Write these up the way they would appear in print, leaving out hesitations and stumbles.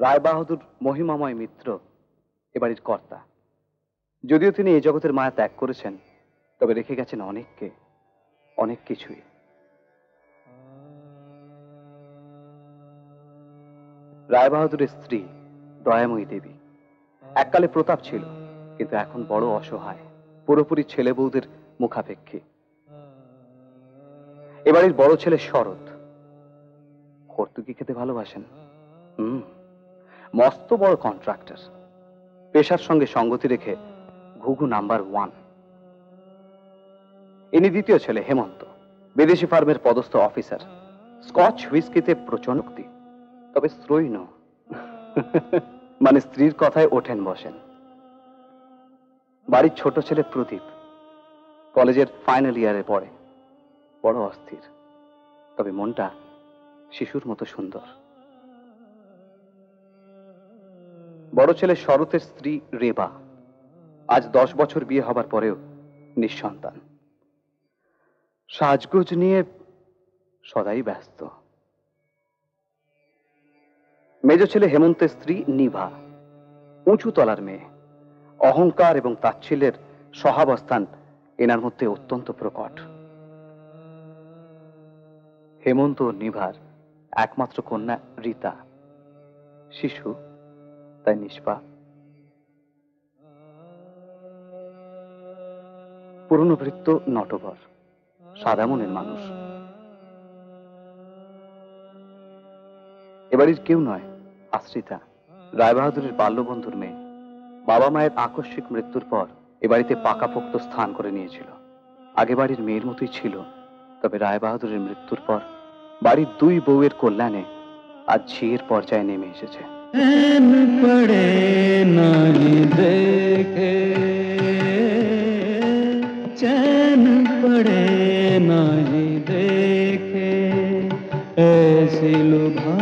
রায়বাহাদুর মহিমাময় মিত্র এ বাড়ির কর্তা। যদিও তিনি এই জগতের মায়া ত্যাগ করেছেন, তবে রেখে গেছেন অনেককে, অনেক কিছুই। রায়বাহাদুরের স্ত্রী দয়াময়ী দেবী। এককালে প্রতাপ ছিল, কিন্তু এখন বড় অসহায়, পুরোপুরি ছেলে বউদের মুখাপেক্ষী। এবাড়ির বড় ছেলে শরৎ হর্তুকি খেতে ভালোবাসেন। মস্ত বড় কন্ট্রাক্টর, পেশার সঙ্গে সঙ্গতি রেখে ঘুঘু নাম্বার 1। ইনি দ্বিতীয় ছেলে হেমন্ত, বিদেশি ফার্মের পদস্থ অফিসার। স্কচ হুইস্কিতে প্রচন্ড শক্তি, তবে স্ত্রৈণ, মানে স্ত্রীর কথায় ওঠেন বসেন। বাড়ির ছোট ছেলে প্রদীপ কলেজের ফাইনাল ইয়ারে পড়ে, বড় অস্থির, তবে মনটা শিশুর মতো সুন্দর। বড় ছেলে শরতের স্ত্রী রেবা, আজ 10 বছর বিয়ে হবার পরেও নিঃসন্তান। সাজগোজ নিয়ে সদাই ব্যস্ত। মেজ ছেলে হেমন্তের স্ত্রী নিভা, উঁচু তলার মেয়ে, অহংকার এবং তাচ্ছিল্যের সহাবস্থান এনার মধ্যে অত্যন্ত প্রকট। হেমন্ত ও নিভার একমাত্র কন্যা রীতা, শিশু, তাই নিষ্পাপ। পুরনো ভৃত্য নটবর, সাদা মনের মানুষ। এবাড়ির কেউ নয়, আশ্রিতা, রায়বাহাদুরের বাল্যবন্ধুর মেয়ে। বাবা মায়ের আকস্মিক মৃত্যুর পর এ বাড়িতে পাকাপোক্ত স্থান করে নিয়েছিল। আগে বাড়ির মেয়ের মতোই ছিল, তবে রায়বাহাদুরের মৃত্যুর পর বাড়ির 2 বউয়ের কল্যাণে আজ ঝিয়ের পর্যায়ে নেমে এসেছে। পড়ে নাই দেখে, चैन पड़े नहीं देखे, ऐसी लुभा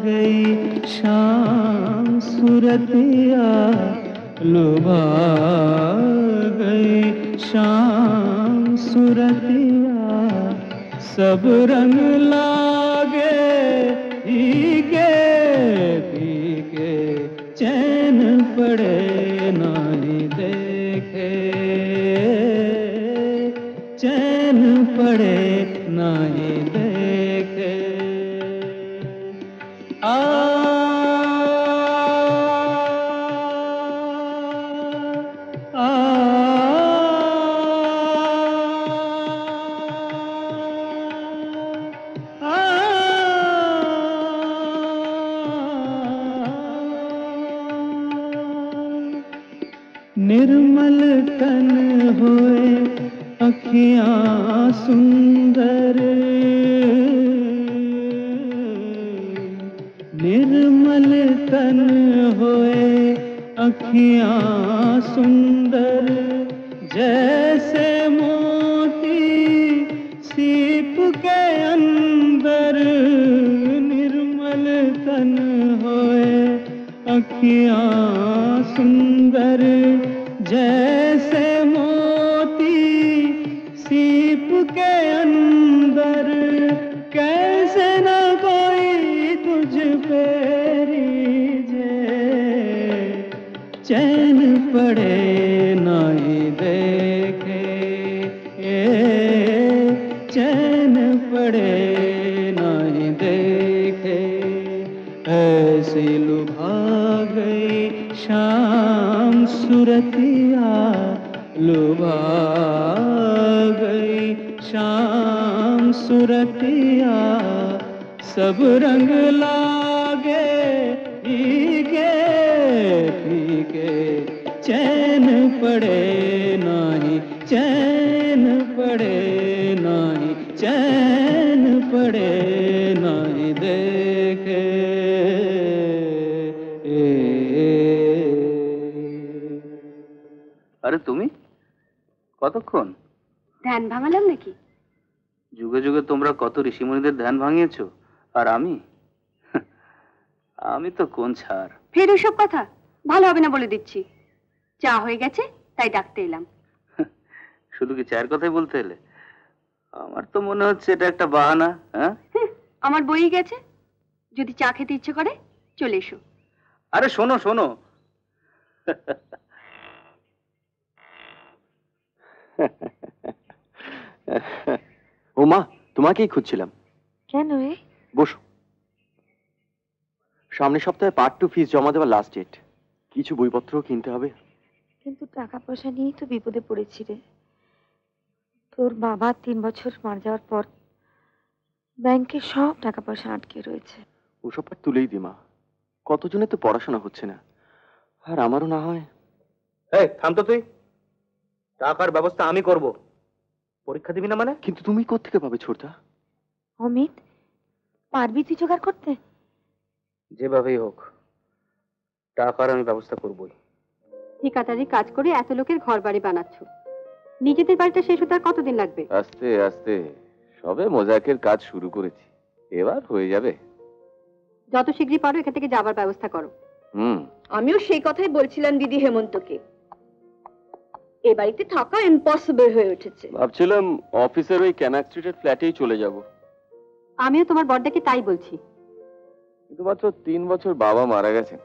गई शाम सूरतिया, लुभा गई शाम सूरतिया, सब रंग लागे फीके फीके, चैन पड़े नहीं देखे, चैन पड़े नहीं देखे। निर्मल तन होए अखियाँ सुंदर, निर्मल तन होए अखियाँ सुंदर, जैसे मोती सीप के अंदर, निर्मल तन होए अखियाँ सुंदर, जैसे मोती सीप के अंदर, कैसे न कोई तुझ पे रीझे, चैन पड़े नहीं देखे, चैन पड़े नहीं देखे, ऐसी लुभा गई शाम सूरतिया, लुभा गई शाम सूरतिया, सब रंग लागे फीके फीके, चैन पड़े नहीं, चैन पड़े नहीं, चैन पड़े नहीं देखे। আরে তুমি কতক্ষণ? ধ্যান ভাঙালাম নাকি? যুগে যুগে তোমরা কত ঋষিমুনিদের ধ্যান ভাঙিয়েছো, আর আমি তো কোন ছাড়। ফের ওসব কথা ভালো হবে না বলে দিচ্ছি। চা হয়ে গেছে, তাই ডাকতে এলাম। শুধু কি চায়ের কথাই বলতে এলে? আমার তো মনে হচ্ছে এটা একটা বাহানা। হ্যাঁ, আমার বই গেছে, যদি চা খেতে ইচ্ছে করে চলে এসো। আরে শোনো শোনো, ও মা, তোমাকেই খুঁজছিলাম। কেন রে? বসো। সামনের সপ্তাহে পার্ট 2 ফিস জমা দেওয়ার লাস্ট ডেট। কিছু বইপত্রও কিনতে হবে। কিন্তু টাকা পয়সা নিয়েই তো বিপদে পড়েছি রে। তোর বাবা 3 বছর মারা যাওয়ার পর ব্যাংকে সব টাকা পয়সা আটকে রয়েছে। ওসব আর তুলেই দি মা, কতজনের তো পড়াশোনা হচ্ছে না, আর আমারও না হয়। এই থাম তো তুই, টাকার ব্যবস্থা আমি করব। পরীক্ষা দিবি না মানে? কিন্তু তুমি কোত্থেকে পাবে ছোটদা? অমিত, পারবি তুই জোগাড় করতে? যেভাবেই হোক টাকার আমি ব্যবস্থা করবই। ঠিকাদারি কাজ করে এত লোকের ঘর বাড়ি বানাচ্ছ, নিজেদের বাড়িটা শেষ হতে আর কতদিন লাগবে? আস্তে আস্তে সবে মোজাকের কাজ শুরু করেছি, এবার হয়ে যাবে। যত শীঘ্রই পারো এখান থেকে যাবার ব্যবস্থা করো। আমিও সেই কথাই বলছিলাম দিদি হেমন্তকে, এ বাড়িতে থাকা ইম্পসিবল হয়ে উঠেছে। ভাবছিলাম অফিসের ওই ক্যানাক স্ট্রিটের ফ্ল্যাটেই চলে যাব। আমিও তোমার বড়দাকে তাই বলছি। কিন্তু মাত্র 3 বছর বাবা মারা গেছেন,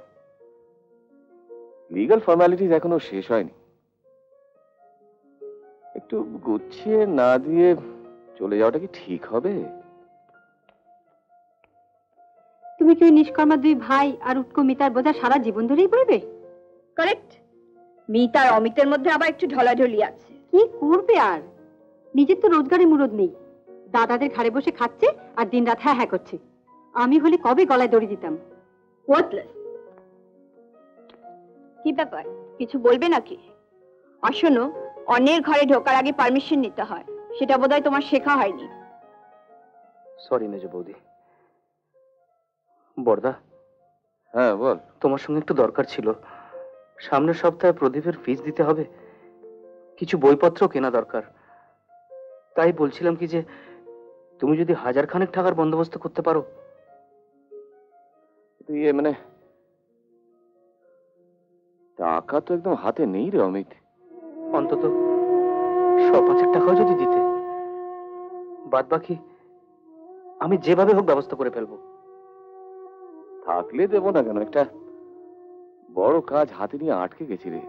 লিগ্যাল ফর্মালিটিস এখনো শেষ হয়নি। একটু গুছিয়ে না দিয়ে চলে যাওয়াটা কি ঠিক হবে? তুমি কি ওই নিষ্কর্মা দুই ভাই আর উটকো মিতার বোঝা সারা জীবন ধরেই বইবে? কারেক্ট। মিতা আর অমিতের মধ্যে আবার একটু ঢলাঢলি আছে। কি করবে আর, নিজের তো রোজগারের মুরদ নেই। দাদাদের ঘাড়ে বসে খাচ্ছে আর দিনরাত হ্যাঁ হ্যাঁ করছে। আমি হলে কবে গলায় দড়ি দিতাম। ওয়ার্থলেস। কি ব্যাপার, কিছু বলবে নাকি? আর শোনো, অন্যের ঘরে ঢোকার আগে পারমিশন নিতে হয়, সেটা বোধহয় তোমার শেখা হয়নি। সরি মেজ বৌদি। বড়দা, হ্যাঁ বল। তোমার সঙ্গে একটু দরকার ছিল। সামনের সপ্তাহে প্রদীপের ফিস দিতে হবে, কিছু বইপত্র কেনা দরকার। তাই বলছিলাম কি যে তুমি যদি 1000 খানেক টাকার বন্দোবস্ত করতে পারো। তুই মানে টাকা তো একদম হাতে নেই রে অমিত। অন্তত 100-5 টাকাও যদি দিতে, বাদ বাকি আমি যেভাবে হোক ব্যবস্থা করে ফেলবো। থাকলে দেবো না কেন, একটা বড় কাজ হাতে নিয়ে আটকে গেছি রে।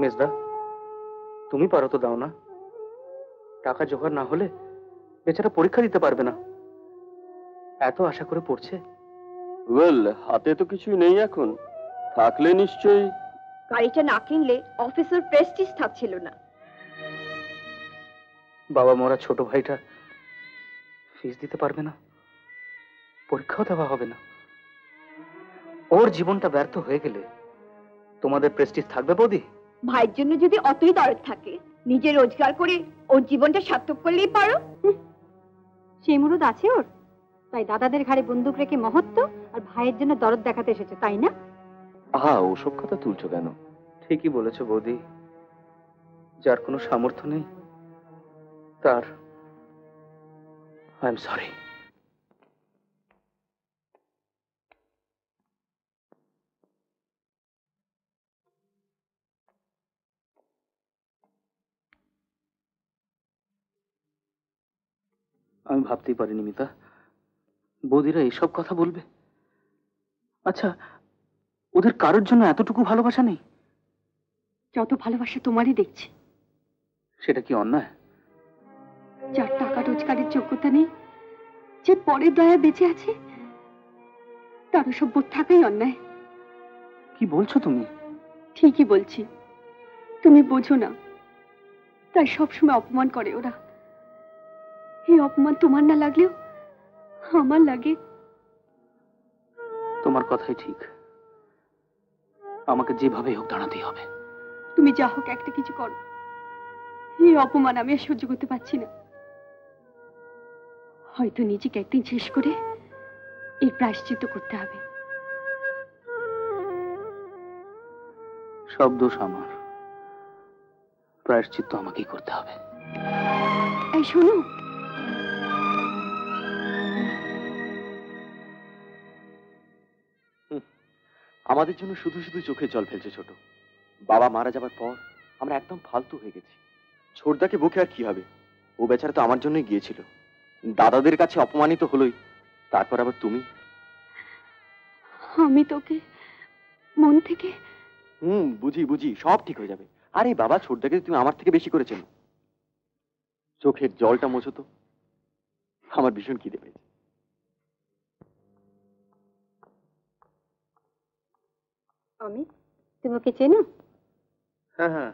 মেজদা, তুমি পারো তো, দাও না। টাকা জোগাড় না হলে বেচারা পরীক্ষা দিতে পারবে না, এত আশা করে পড়ছে। ওয়েল, হাতে তো কিছুই নেই এখন, থাকলে নিশ্চয়ই। গাড়িটা না কিনলে অফিসের প্রেস্টিজ থাকছিল না। বাবা মরা ছোট ভাইটা ফিস দিতে পারবে না, পরীক্ষাও দেওয়া হবে না। ওর জীবনটা ব্যর্থ হয়ে গেলে তোমাদের প্রেস্টিজ থাকবে বৌদি? ভাইয়ের জন্য যদি অতই দরদ থাকে, নিজে রোজগার করে ওর জীবনটা সার্থক করলেই পারো। সেই মুরদ আছে ওর, তাই দাদাদের ঘাড়ে বন্দুক রেখে মহত্ব আর ভাইয়ের জন্য দরদ দেখাতে এসেছে, তাই না? আহা, ওসব কথা তুলছো কেন? ঠিকই বলেছো বৌদি, যার কোনো সামর্থ্য নেই তার আই এম সরি। আমি ভাবতেই পারিনি মিতা, বৌদিরা এইসব কথা বলবে। আচ্ছা, ওদের কারোর জন্য এতটুকু ভালোবাসা নেই? যত ভালোবাসা তোমারই দেখছি। সেটা কি অন্যায়? যার টাকা রোজগারের যোগ্যতা নেই, যে পরের দয়া বেঁচে আছে, তার সব বোধ থাকাই অন্যায়। কি বলছো তুমি? ঠিকই বলছি, তুমি বোঝো না, তাই সবসময় অপমান করে ওরা। এই অপমান তোমার না লাগলেও আমার লাগে। তোমার কথাই ঠিক, আমাকে যেভাবেই হোক দাঁড়াতেই হবে। তুমি যা হোক একটা কিছু করো, এই অপমান আমি আর সহ্য করতে পারছি না। হয়তো নিজেকে একদিন শেষ করে এর প্রায়শ্চিত্ত করতে হবে। সব দোষ আমার, প্রায়শ্চিত্ত আমাকেই করতে হবে। এই শোনো, আমাদের জন্য শুধু শুধু চোখে জল ফেলছে ছোট। বাবা মারা যাবার পর আমরা একদম ফালতু হয়ে গেছি। ছোটদাকে বুকে আর কি হবে, ও বেচারা তো আমার জন্যই গিয়েছিল। দাদাদের কাছে অপমানিত হলোই, তারপর আবার তুমি। আমি তোকে মন থেকে? বুঝি বুঝি, সব ঠিক হয়ে যাবে। আরে বাবা, ছোটদাকে তুমি আমার থেকে বেশি করে চেনো। চোখের জলটা মোছো তো, আমার ভীষণ খিদে পেয়েছে। অমিত, তুমি ওকে চেনো? হ্যাঁ হ্যাঁ,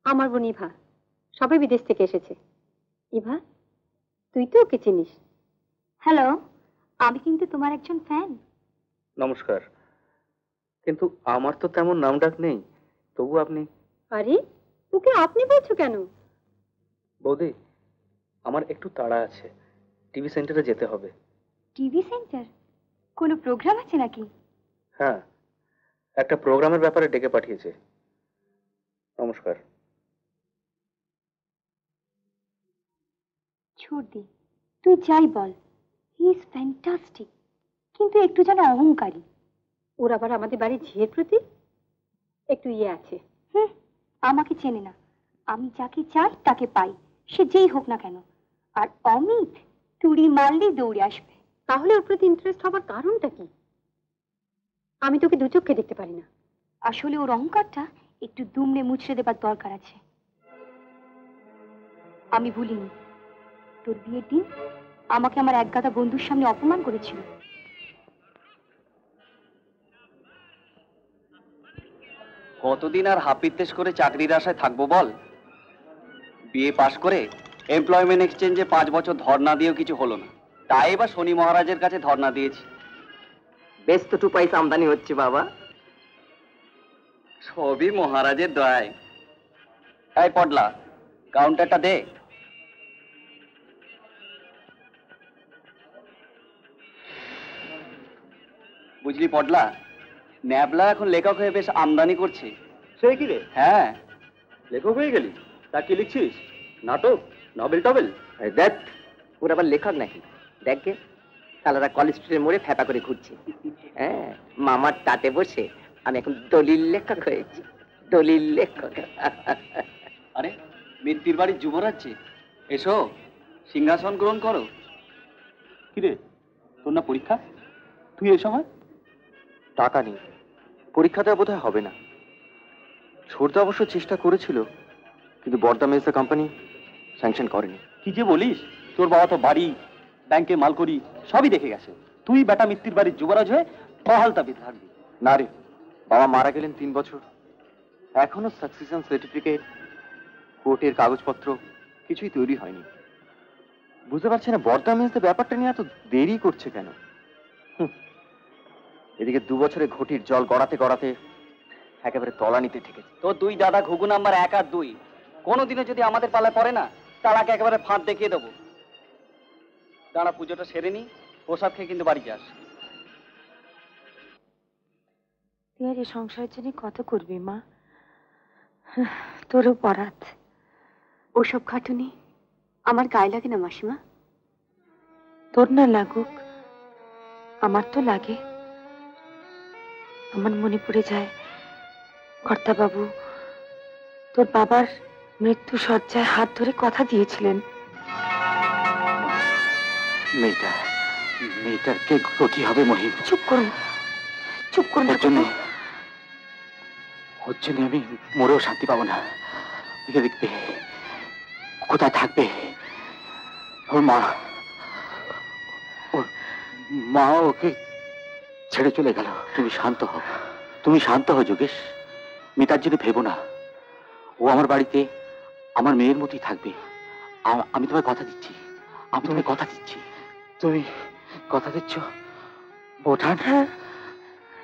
আমার বোন ইভা, সবাই বিদেশ থেকে এসেছে। ইভা, তুই তো ওকে চিনিস। হ্যালো, আমি কিন্তু তোমার একজন ফ্যান। নমস্কার, কিন্তু আমার তো তেমন নাম ডাক নেই, তবু আপনি? আরে, ওকে আপনি বলছো কেন? বৌদি, আমার একটু তাড়া আছে, টিভি সেন্টারে যেতে হবে। TV centre? কোনো প্রোগ্রাম আছে নাকি? হ্যাঁ, একটা প্রোগ্রামের ব্যাপারে ডেকে পাঠিয়েছে। নমস্কার। ছোড়দি, তুই যাই বল, হি ইজ ফ্যান্টাস্টিক, কিন্তু একটু যেন অহংকারী। ওর আবার আমাদের বাড়ির ঝিয়ের প্রতি একটু ইয়ে আছে। আমাকে চেনে না, আমি যাকে চাই তাকে পাই, সে যেই হোক না কেন। আর অমিত তুড়ি মারলেই দৌড়ে আসবে। তাহলে ওর প্রতি ইন্টারেস্ট হবার কারণটা কি? আমি তোকে দু চোখে দেখতে পারি না। আসলে ওর অহংকারটা একটু দুমড়ে মুচড়ে দেবার দরকার আছে। আমি ভুলিনি, তোর বিয়ের দিন আমাকে আমার একগাদা বন্ধুর সামনে অপমান করেছিল। কতদিন আর হাপিত্তেশ করে চাকরির আশায় থাকবো বল? বিএ পাশ করে এমপ্লয়মেন্ট এক্সচেঞ্জে 5 বছর ধর্ণা দিয়েও কিছু হলো না, তাই এবার শনি মহারাজের কাছে ধর্ণা দিয়েছি। বেশ তো 2 পয়সা আমদানি হচ্ছে বাবা, সবই মহারাজের দয়ায়। এই পডলা, কাউন্টারটা দে। বুঝলি পডলা, ন্যাবলা এখন লেখক হয়ে বেশ আমদানি করছে। সে কি রে, হ্যাঁ, লেখক হয়ে গেলি? তা কি লিখছিস? নাটক, নভেল টবেল? দেখ, ওর আবার লেখক নাকি? দেখে সালারা কলেজ স্ট্রিটের মোড়ে ফেপা করে ঘুরছে। হ্যাঁ, মামার তাতে বসে আমি এখন দলিল লেখক হয়েছি, দলিল লেখক। আরে মিত্তির বাড়ির যুবরাজ্যে এসো, সিংহাসন গ্রহণ করো। কিরে, তোর না পরীক্ষা? তুই এই সময়? টাকা নেই, পরীক্ষাটা বোধহয় হবে না। ছোটদা অবশ্য চেষ্টা করেছিল, কিন্তু বর্দা মেজদা কোম্পানি স্যাংশন করেনি। কি যে বলিস, তোর বাবা তো বাড়ি, ব্যাংকে মাল করি সবই দেখে গেছে। তুই বেটা মিত্তির বাড়ির যুবরাজ হয়ে বহাল তাবিজ থাকবি। না রে, বাবা মারা গেলেন 3 বছর, এখনো সাকসেশন সার্টিফিকেট, কোর্টের কাগজপত্র কিছুই তৈরি হয়নি। বুঝতে পারছি না বর্দা মেজদা ব্যাপারটা নিয়ে এত দেরি করছে কেন। এদিকে 2 বছরে ঘটির জল গড়াতে গড়াতে একেবারে তলানিতে ঠেকেছে। তো 2 দাদা ঘুঘু নাম্বার 1 আর 2 কোনোদিনও যদি আমাদের পালায় পড়ে না, তালাকে একেবারে ফাঁদ দেখিয়ে দেবো। দাঁড়া, পুজোটা সেরে নি, প্রসাদ খেয়ে কিন্তু বাড়ি যাস। তুই আর এই সংসারের জন্য কত করবি মা? তোরও পরাত। ওসব খাটুনি আমার গায়ে লাগে না মাসিমা। তোর না লাগুক, আমার তো লাগে। আমার মনে পড়ে যায় কর্তাবাবু তোর বাবার মৃত্যু শয্যায় হাত ধরে কথা দিয়েছিলেন। মেয়েটার কে গতি হবে মহিম? চুপ করুন, চুপ করুন। ওর জন্য আমি মরেও শান্তি পাবো না। ওকে দেখবে কোথায় থাকবে, ওর মা ওকে ছেড়ে চলে গেল। তুমি শান্ত হও, তুমি শান্ত হও যোগেশ। মিতার জন্য ভেবো না, ও আমার বাড়িতে আমার মেয়ের মতোই থাকবে। আমি তোমায় কথা দিচ্ছি, আমি তোমায় কথা দিচ্ছি। তুমি কথা দিচ্ছ বোঠান?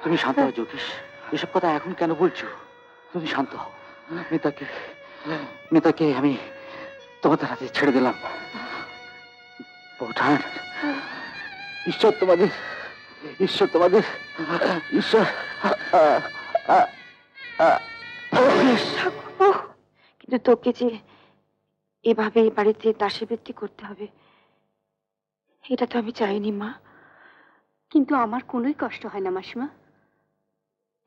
তুমি শান্ত হও যোগেশ, এসব কথা এখন কেন বলছো? তুমি শান্ত হও। মিতাকে আমি তোমাদের হাতে ছেড়ে দিলাম। বোঠান, ঈশ্বর তোমাদের, ঈশ্বর তোমাদের, ঈশ্বর। কিন্তু তোকে যে এভাবে এই বাড়িতে দাসী বৃত্তি করতে হবে, এটা তো আমি চাইনি মা। কিন্তু আমার কোনোই কষ্ট হয় না মাসিমা।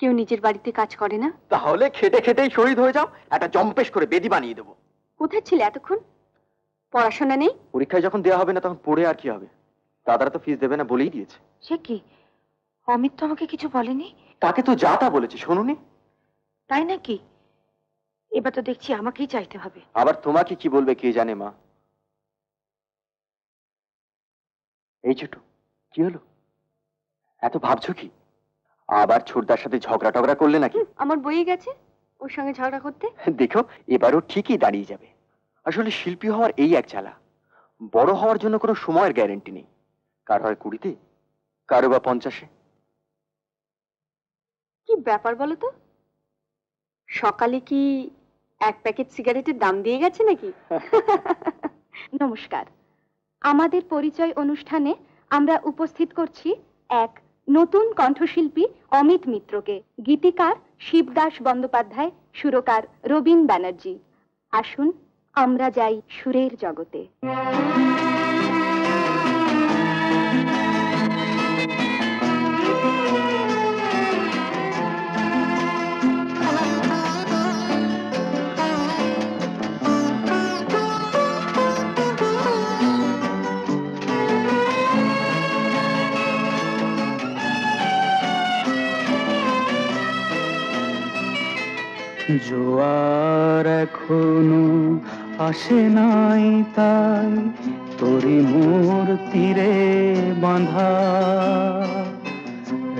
কেউ নিজের বাড়িতে কাজ করে না? তাহলে খেটে খেটেই শহীদ হয়ে যাও, একটা জম্পেশ করে বেদি বানিয়ে দেবো। কোথায় ছিলে এতক্ষণ? পড়াশোনা নেই? পরীক্ষায় যখন দেওয়া হবে না তখন পড়ে আর কি হবে? দাদারা তো ফিস দেবে না বলেই দিয়েছে। সে কি, অমিত তো আমাকে কিছু বলেনি। তাকে তো যা তা বলেছি, শোনুনি? তাই নাকি? এবার তো দেখছি আমাকেই চাইতে হবে। আবার তোমাকে কি বলবে কে জানে মা। এই ছোট, কি হলো? এত ভাবছো কি? আবার ছোটদার সাথে ঝগড়া টগড়া করলে নাকি? আমার বইয়ে গেছে ওর সঙ্গে ঝগড়া করতে। দেখো, এবারও ঠিকই দাঁড়িয়ে যাবে। আসলে শিল্পী হওয়ার এই এক জ্বালা, বড় হওয়ার জন্য কোনো সময়ের গ্যারেন্টি নেই। কার হয় 20-তে, কারো বা 50-এ। কি ব্যাপার বলো তো, সকালে কি এক প্যাকেট সিগারেটের দাম দিয়ে গেছে নাকি? নমস্কার, আমাদের পরিচয় অনুষ্ঠানে আমরা উপস্থিত করছি এক নতুন কণ্ঠশিল্পী অমিত মিত্রকে। গীতিকার শিবদাস বন্দ্যোপাধ্যায়, সুরকার রবীন ব্যানার্জি। আসুন আমরা যাই সুরের জগতে। জোয়ার এখনো আসে নাই, তাই তোরি মোর তীরে বাঁধা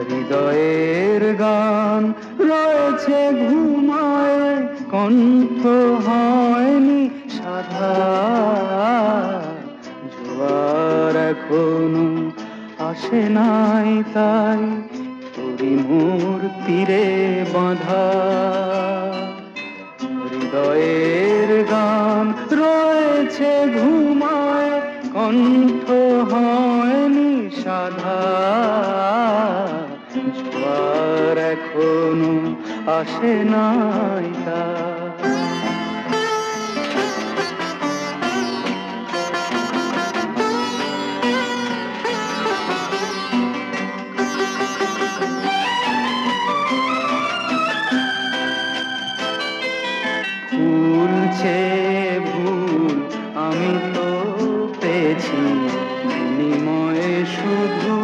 হৃদয়ের গান রয়েছে ঘুমায়, কণ্ঠ হয়নি সাধা। জোয়ার এখনো আসে নাই, তাই তোরি মোর তীরে বাঁধা হৃদয়ের গান রয়েছে ঘুমায়, কণ্ঠ হয়নি সাধা। জোয়ার এখনো আসে নাই তাই। ভুলছে ভুল আমি তো পেয়েছি, বিনিময়ে শুধু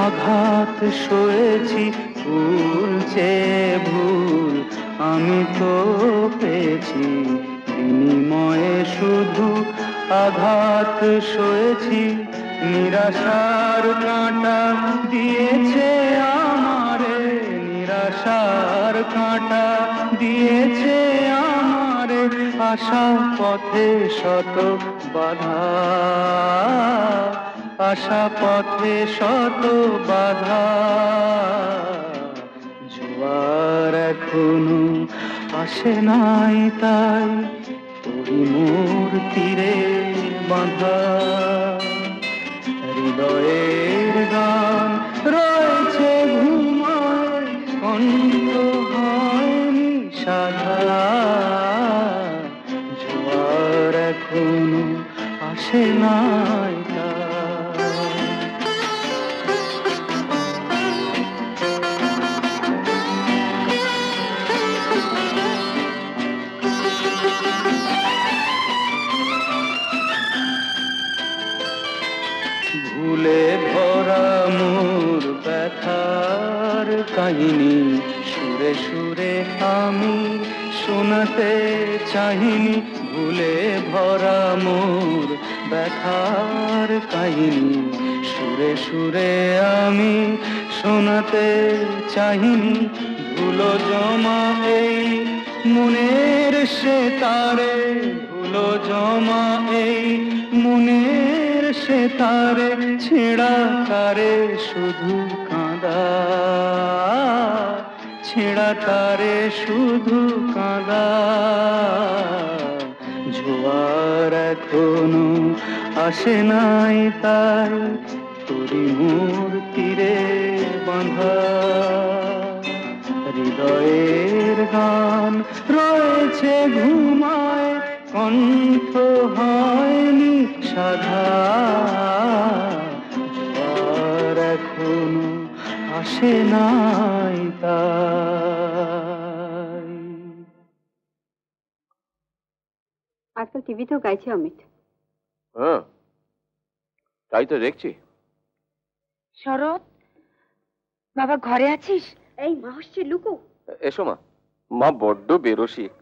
আঘাত সয়েছি। ভুলছে ভুল আমি তো পেয়েছি, বিনিময়ে শুধু আঘাত সয়েছি। নিরাশার কাঁটা দিয়েছে আমারে, নিরাশার কাঁটা দিয়েছে আমারে। আশা পথে শত বাধা, আশা পথে শত বাধা। জোয়ার এখনো আসে নাই, তাই তোরি মোর তীরে বাঁধা হৃদয়ের গান রয়েছে ঘুমায়, কণ্ঠ হয়নি সাধা। জোয়ার এখনো আসে নাই তাই। ভুলে ভরা মোর ব্যথার কাহিনী সুরে সুরে আমি শোনাতে চাহিনি। ভুলে ভরা মোর ব্যথার কাহিনী সুরে সুরে আমি শোনাতে চাহিনি। ভুলো জমা এই মনের সে তারে, ভুলো জমা এই মনের সে তারে। ছেঁড়া তারে শুধু কাঁদা, ছেঁড়া তারে শুধু কাঁদা। জোয়ার এখনো আসে নাই, তাই তোরি মোর তীরে বাঁধা হৃদয়ের গান রয়েছে ঘুমায়, কণ্ঠ হয়নি সাধা। জোয়ার এখনো আসে নাই তাই। আজকাল টিভিতেও গাইছে অমিত। হ্যাঁ, তাই তো দেখছি। শরৎ, বাবা ঘরে আছিস? এই মা আসছে, লুকো। এসো মা, মা বড্ড বেরসিক।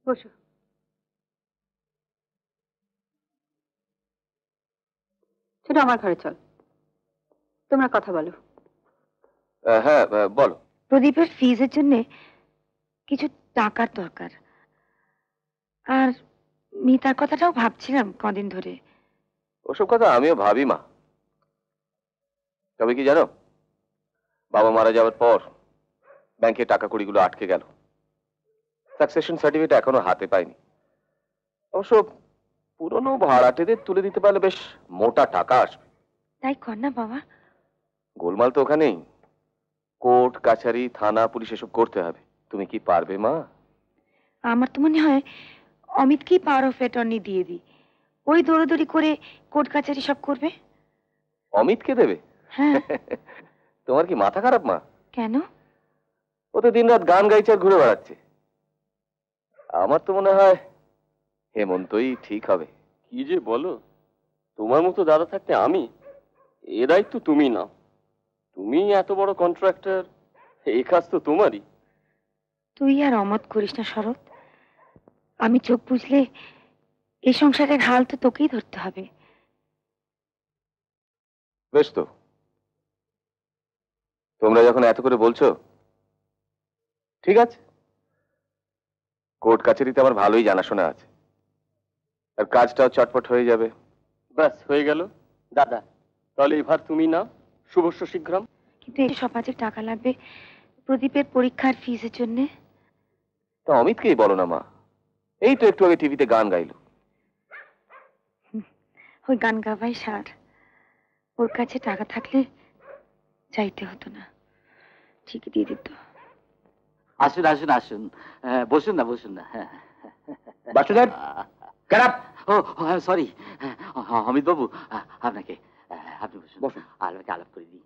বসো। ছোট, আমার ঘরে চল, তোমরা কথা বলো। হ্যাঁ, বলো। প্রদীপের ফিজের জন্য কিছু টাকার দরকার, আর মিতার কথাটাও ভাবছিলাম কদিন ধরে। ওসব কথা আমিও ভাবি মা। তবে কি জানো, বাবা মারা যাওয়ার পর ব্যাংকে টাকা কড়িগুলো আটকে গেল। সাকসেশন সার্টিফিকেট এখনো হাতে পাইনি। অবশ্য পুরনো ভাড়াটেদের তুলে দিতে পারলে বেশ মোটা টাকা আসবে। তাই কর না বাবা। গোলমাল তো ওখানেই, কোর্ট কাছারি থানা পুলিশ এসব করতে হবে। তুমি কি পারবে মা? আমার তো মনে হয় অমিতকেই পাওয়ার অফ অ্যাটর্নি দিয়ে দিই, ওই দৌড়াদৌড়ি করে কোর্ট কাছারি সব করবে। অমিতকে দেবে? হ্যাঁ। তোমার কি মাথা খারাপ মা? কেন? ও তো দিন রাত গান গাইছে আর ঘুরে বেড়াচ্ছে। আমার তো মনে হয় হেমন্তই ঠিক হবে। কি যে বলো, তোমার মতো দাদা থাকতে আমি, এ দায়িত্ব তুমি নাও। তুমি এত বড় কন্ট্রাক্টর, এই কাজ তো তোমারই। তুই আর অমত করিস না শরৎ, আমি চোখ বুঝলে এই সংসারের হাল তো তোকেই ধরতে হবে। বেশ তো, তোমরা যখন এত করে বলছো ঠিক আছে। কোর্ট কাছারিতে আমার ভালোই জানাশোনা আছে, আর কাজটাও চটপট হয়ে যাবে। ব্যাস হয়ে গেল দাদা, তাহলে এবার তুমি নাও, শুভস্য শীঘ্রম। কিন্তু এই সমাজে টাকা লাগবে প্রদীপের পরীক্ষার ফিজের জন্য। তা অমিতকেই বলো না মা, এই তো একটু আগে টিভিতে গান গাইলো। ওই গান গাওয়াই সার, ওর কাছে টাকা থাকলে চাইতে হতো না, ঠিকই দিয়ে দিত। আসুন আসুন আসুন, বসুন না বসুন না। Basudeb, get up! ও সরি, অমিত বাবু, আপনাকে, আপনি বসুন বসুন। আমাকে আলাপ করে দিই।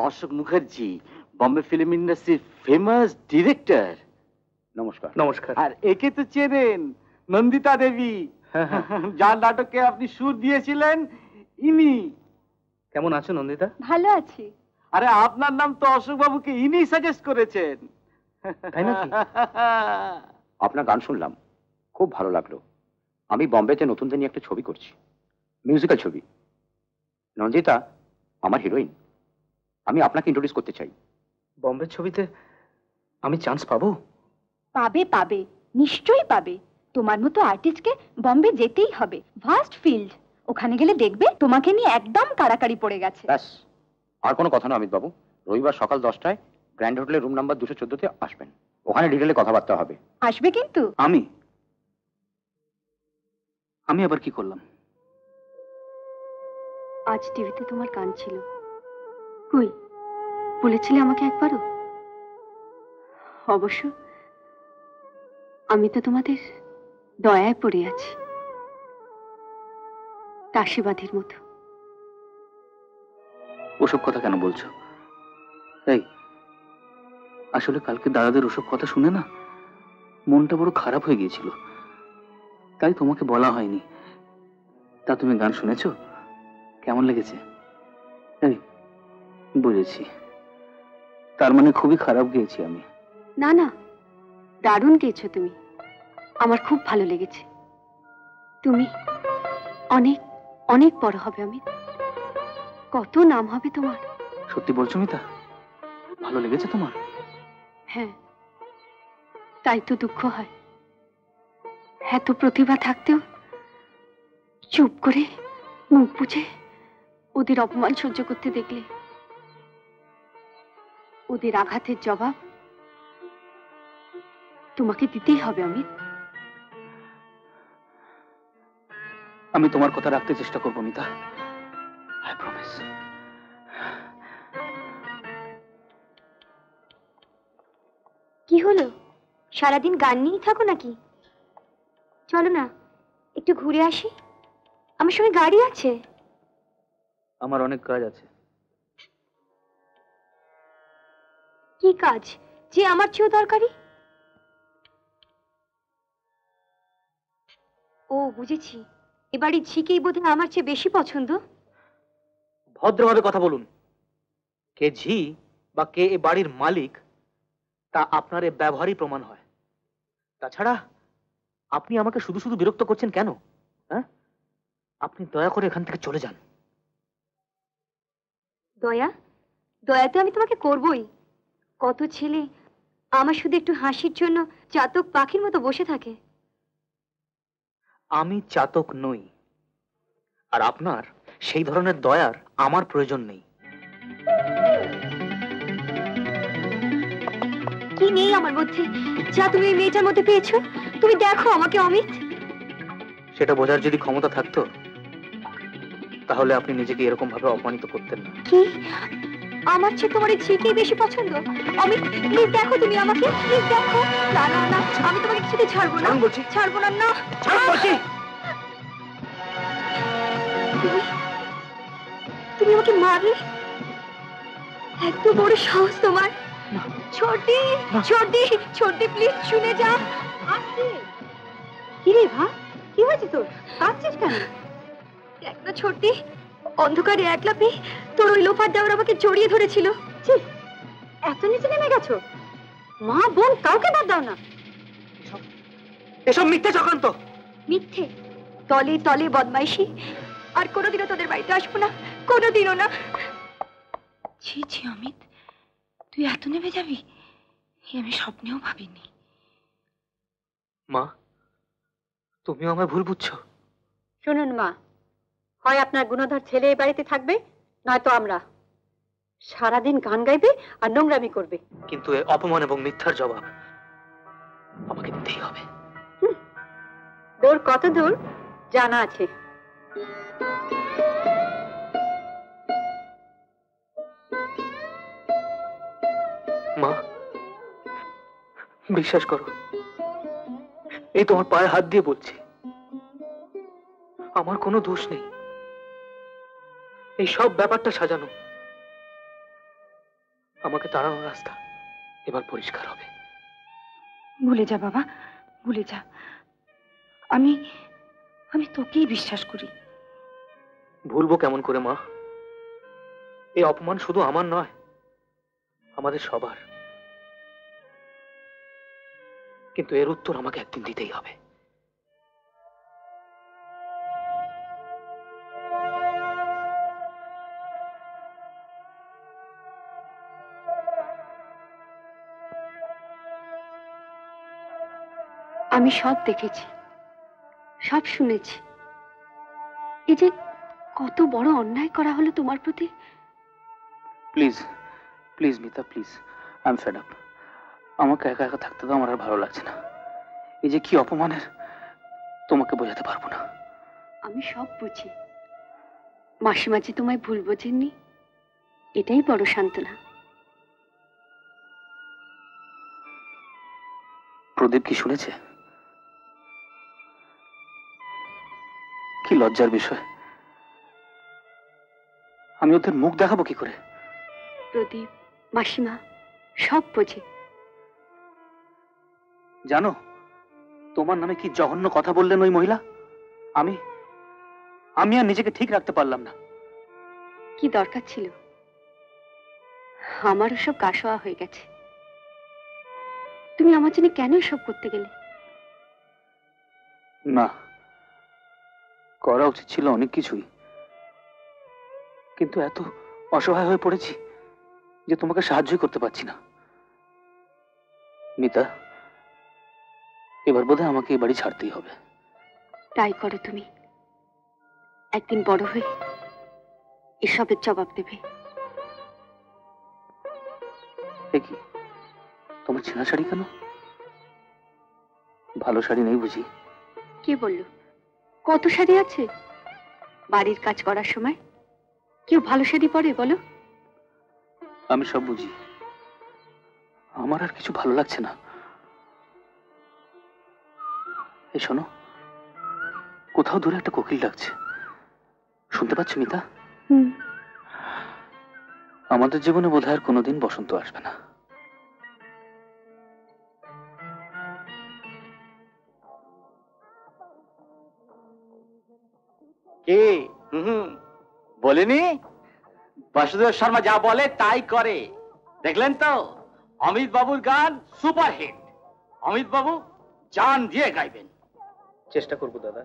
অশোক মুখার্জি, বম্বে ফিল্ম ইন্ডাস্ট্রির ফেমাস ডিরেক্টর। নমস্কার। নমস্কার। আর একে তো চেনেন, নন্দিতা দেবী, যার নাটকে আপনি সুর দিয়েছিলেন, ইনি। কেমন আছো নন্দিতা? ভালো আছি। আরে আপনার নাম তো অশোক বাবুকে ইনি সাজেস্ট করেছেন। তাই নাকি? আপনার গান শুনলাম, খুব ভালো লাগলো। আমি বম্বেতে নতুন দিনে একটা ছবি করছি, মিউজিক্যাল ছবি। নন্দিতা আমার হিরোইন, আমি আপনাকে ইন্ট্রোডিউস করতে চাই। বম্বের ছবিতে আমি চান্স পাবো? পাবে পাবে, নিশ্চয়ই পাবে। তোমার মতো আর্টিস্টকে বম্বে যেতেই হবে। ভাস্ট ফিল্ড, ওখানে গেলে দেখবে তোমাকে নিয়ে একদম কাড়াকাড়ি পড়ে গেছে। ব্যাস, আর কোনো কথা না অমিত বাবু। রবিবার সকাল 10টায় গ্র্যান্ড হোটেলের রুম নাম্বার 214-তে আসবেন, ওখানে ডিটেলে কথাবার্তা হবে। আসবে কিন্তু। আমি আবার কি করলাম? আজ টিভিতে তোমার গান ছিল, কই বলেছিলে আমাকে একবারও? অবশ্য আমি তো তোমাদের দয়ায় পড়ে আছি, দাসীবাদীর মতো। ওসব কথা কেন বলছো? এই, আসলে কালকে দাদাদের ওসব কথা শুনে না মনটা বড় খারাপ হয়ে গিয়েছিল, তাই তোমাকে বলা হয়নি। তা তুমি গান শুনেছো? কেমন লেগেছে? এই, বুঝেছি, তার মানে খুবই খারাপ গেয়েছি আমি। না না, দারুণ গেয়েছো তুমি, আমার খুব ভালো লেগেছে। তুমি অনেক অনেক বড় হবে অমিত, কত নাম হবে তোমার। সত্যি বলছো মিতা? ভালো লেগেছে তোমার? হ্যাঁ, তাই তো দুঃখ হয়, এত প্রতিভা থাকতেও চুপ করে মুখ বুঝে ওদের অপমান সহ্য করতে দেখলে। ওদের আঘাতের জবাব তোমাকে দিতেই হবে অমিত। আমি তোমার কথা রাখতে চেষ্টা করবো মিতা, আই প্রমিস। কি হলো, সারাদিন গান নিয়েই থাকো নাকি? চলো না একটু ঘুরে আসি, আমার সঙ্গে গাড়ি আছে। আমার অনেক কাজ আছে। কি কাজ যে আমার চেয়েও দরকারি? ও বুঝেছি, এবারে ঝিকেই বোধহয় আমার চেয়ে বেশি পছন্দ। ভদ্রভাবে কথা বলুন। কে ঝি বা কে এ বাড়ির মালিক তা আপনার এ ব্যবহারই প্রমাণ হয়। তাছাড়া আপনি আমাকে শুধু শুধু বিরক্ত করছেন কেন? হ্যাঁ, আপনি দয়া করে এখান থেকে চলে যান। দয়া? দয়া তো আমি তোমাকে করবই। কত ছেলে আমার শুধু একটু হাসির জন্য চাতক পাখির মতো বসে থাকে। আমি চাতক নই, আর আপনার সেই ধরনের দয়ার আমার প্রয়োজন নেই। কি নেই আমার মধ্যে যা তুমি এই মেয়েটার মধ্যে পেয়েছো? তুমি দেখো আমাকে অমিত। সেটা বোঝার যদি ক্ষমতা থাকতো তাহলে আপনি নিজেকে এরকম ভাবে অপমানিত করতেন না। কি? আমার চেয়ে তোমার এই ঝিকেই বেশি পছন্দ? অমিত প্লিজ দেখো তুমি আমাকে, প্লিজ দেখো। না না না, আমি তোমাকে কিছুতে ছাড়বো না, বলছি ছাড়বো না। না বলছি। তুমি আমাকে মারলে? এত বড় সাহস তোমার? ছোটি ছোটি ছোটি প্লিজ শুনে যা। কি রে ভা, কি হয়েছে তোর? কাঁদছিস কেন? একটা ছোটি অন্ধকারে একলা পেয়ে তোর ওই লোফার দেওয়ার আমাকে জড়িয়ে ধরেছিল। এত নিচে নেমে গেছো? মা বোন কাউকে বাদ দাও না। এসব মিথ্যে চক্রান্ত। মিথ্যে? তলে তলে বদমাইশি। আর কোনোদিনও তোদের বাড়িতে আসবো না, কোনোদিনও না। ছি ছি অমিত, তুই এত নেমে যাবি আমি স্বপ্নেও ভাবিনি। মা, তুমিও আমায় ভুল বুঝছো। শুনুন মা, হয় আপনার গুণধর ছেলে এই বাড়িতে থাকবে, নয়তো আমরা। সারাদিন গান গাইবে আর নোংরামি করবে। কিন্তু এই অপমান এবং মিথ্যার জবাব আমাকে দিতেই হবে। দূর কত দূর জানা আছে। মা, বিশ্বাস করো, এই তোমার পায়ে হাত দিয়ে বলছি, আমার কোনো দোষ নেই। এই সব ব্যাপারটা সাজানো। আমাকে তাড়ানোর রাস্তা এবার পরিষ্কার হবে। ভুলে যা বাবা, ভুলে যা। আমি আমি তোকেই বিশ্বাস করি। ভুলবো কেমন করে মা? এই অপমান শুধু আমার নয়, আমাদের সবার। কিন্তু এর উত্তর আমাকে একদিন দিতেই হবে। আমি সব দেখেছি, সব শুনেছি। এই যে কত বড় অন্যায় করা হলো তোমার প্রতি। Please please Mita, please, I am fed up. আমাকে একা একা থাকতে তো আমার আর ভালো লাগছে না। এই যে কি অপমানের, তোমাকে বোঝাতে পারবো না। আমি সব বুঝি। মাসিমা যে তোমায় ভুল বোঝেননি, এটাই বড় সান্ত্বনা। প্রদীপ কি শুনেছে? কি লজ্জার বিষয়। আমি ওদের মুখ দেখাবো কি করে? প্রদীপ, মাসিমা সব বোঝে। জানো তোমার নামে কি জঘন্য কথা বললেন ওই মহিলা? আমি আমি আর নিজেকে ঠিক রাখতে পারলাম না। কি দরকার ছিল? আমারও সব কাশোয়া হয়ে গেছে। তুমি আমার জন্য কেন এসব করতে গেলে? না, করা উচিত ছিল অনেক কিছুই, কিন্তু এত অসহায় হয়ে পড়েছি যে তোমাকে সাহায্যই করতে পারছি না। মিতা, এবার বোধহয় আমাকে এই বাড়ি ছাড়তেই হবে। তাই করো তুমি। একদিন বড় হয়ে এসবের জবাব দেবে। কি তোমার ছেঁড়া শাড়ি কেন? ভালো শাড়ি নেই বুঝি? কে বললো? কত শাড়ি আছে। বাড়ির কাজ করার সময় কেউ ভালো শাড়ি পরে বলো? আমি সব বুঝি, আমার আর কিছু ভালো লাগছে না। এই শোনো, কোথাও দূরে একটা কোকিল ডাকছে, শুনতে পাচ্ছ মিতা? আমাদের জীবনে বোধহয় আর কোনোদিন বসন্ত আসবে না। কে? বলেনি? বাসুদেব শর্মা যা বলে তাই করে। দেখলেন তো অমিত বাবুর গান সুপার হিট। অমিত বাবু জান দিয়ে গাইবেন। চেষ্টা করবো দাদা।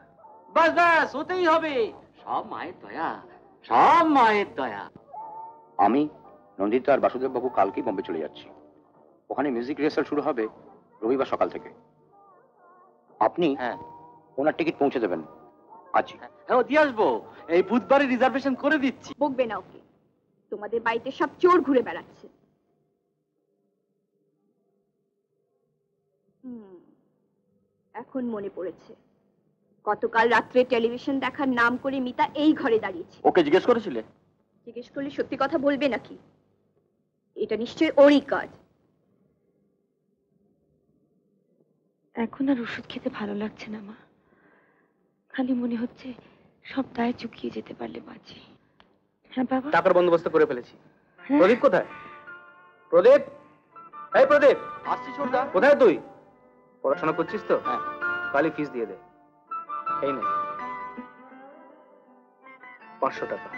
বাস বাস হতেই হবে, সব মায়ের দয়া, সব মায়ের দয়া। আমি নন্দিতা আর বাসুদেব বাবু কালকেই বম্বে চলে যাচ্ছি। ওখানে মিউজিক রিহার্সাল শুরু হবে রবিবার সকাল থেকে। আপনি ওনার টিকিট পৌঁছে দেবেন আজই। হ্যাঁ দিয়ে আসবো, এই বুধবারে রিজার্ভেশন করে দিচ্ছি। বকবে না ওকে, তোমাদের বাড়িতে সব চোর ঘুরে বেড়াচ্ছে। এখন মনে পড়েছে, গতকাল রাত্রে টেলিভিশন দেখার নাম করে মিতা এই ঘরে দাঁড়িয়েছে। ওকে জিজ্ঞেস করেছিলে? জিজ্ঞেস করলে সত্যি কথা বলবে নাকি? এটা নিশ্চয়ই ওরই কাজ। এখন আর ওষুধ খেতে ভালো লাগছে না মা, খালি মনে হচ্ছে সব দায় চুকিয়ে যেতে পারলে বাঁচি। হ্যাঁ বাবা, টাকার বন্দোবস্ত করে ফেলেছি। প্রদীপ কোথায়? প্রদীপ, এই প্রদীপ। আসছি ছোটদা। কোথায় তুই? পড়াশোনা করছিস তো? হ্যাঁ। কালই ফিস দিয়ে দে। এই নে 500 টাকা,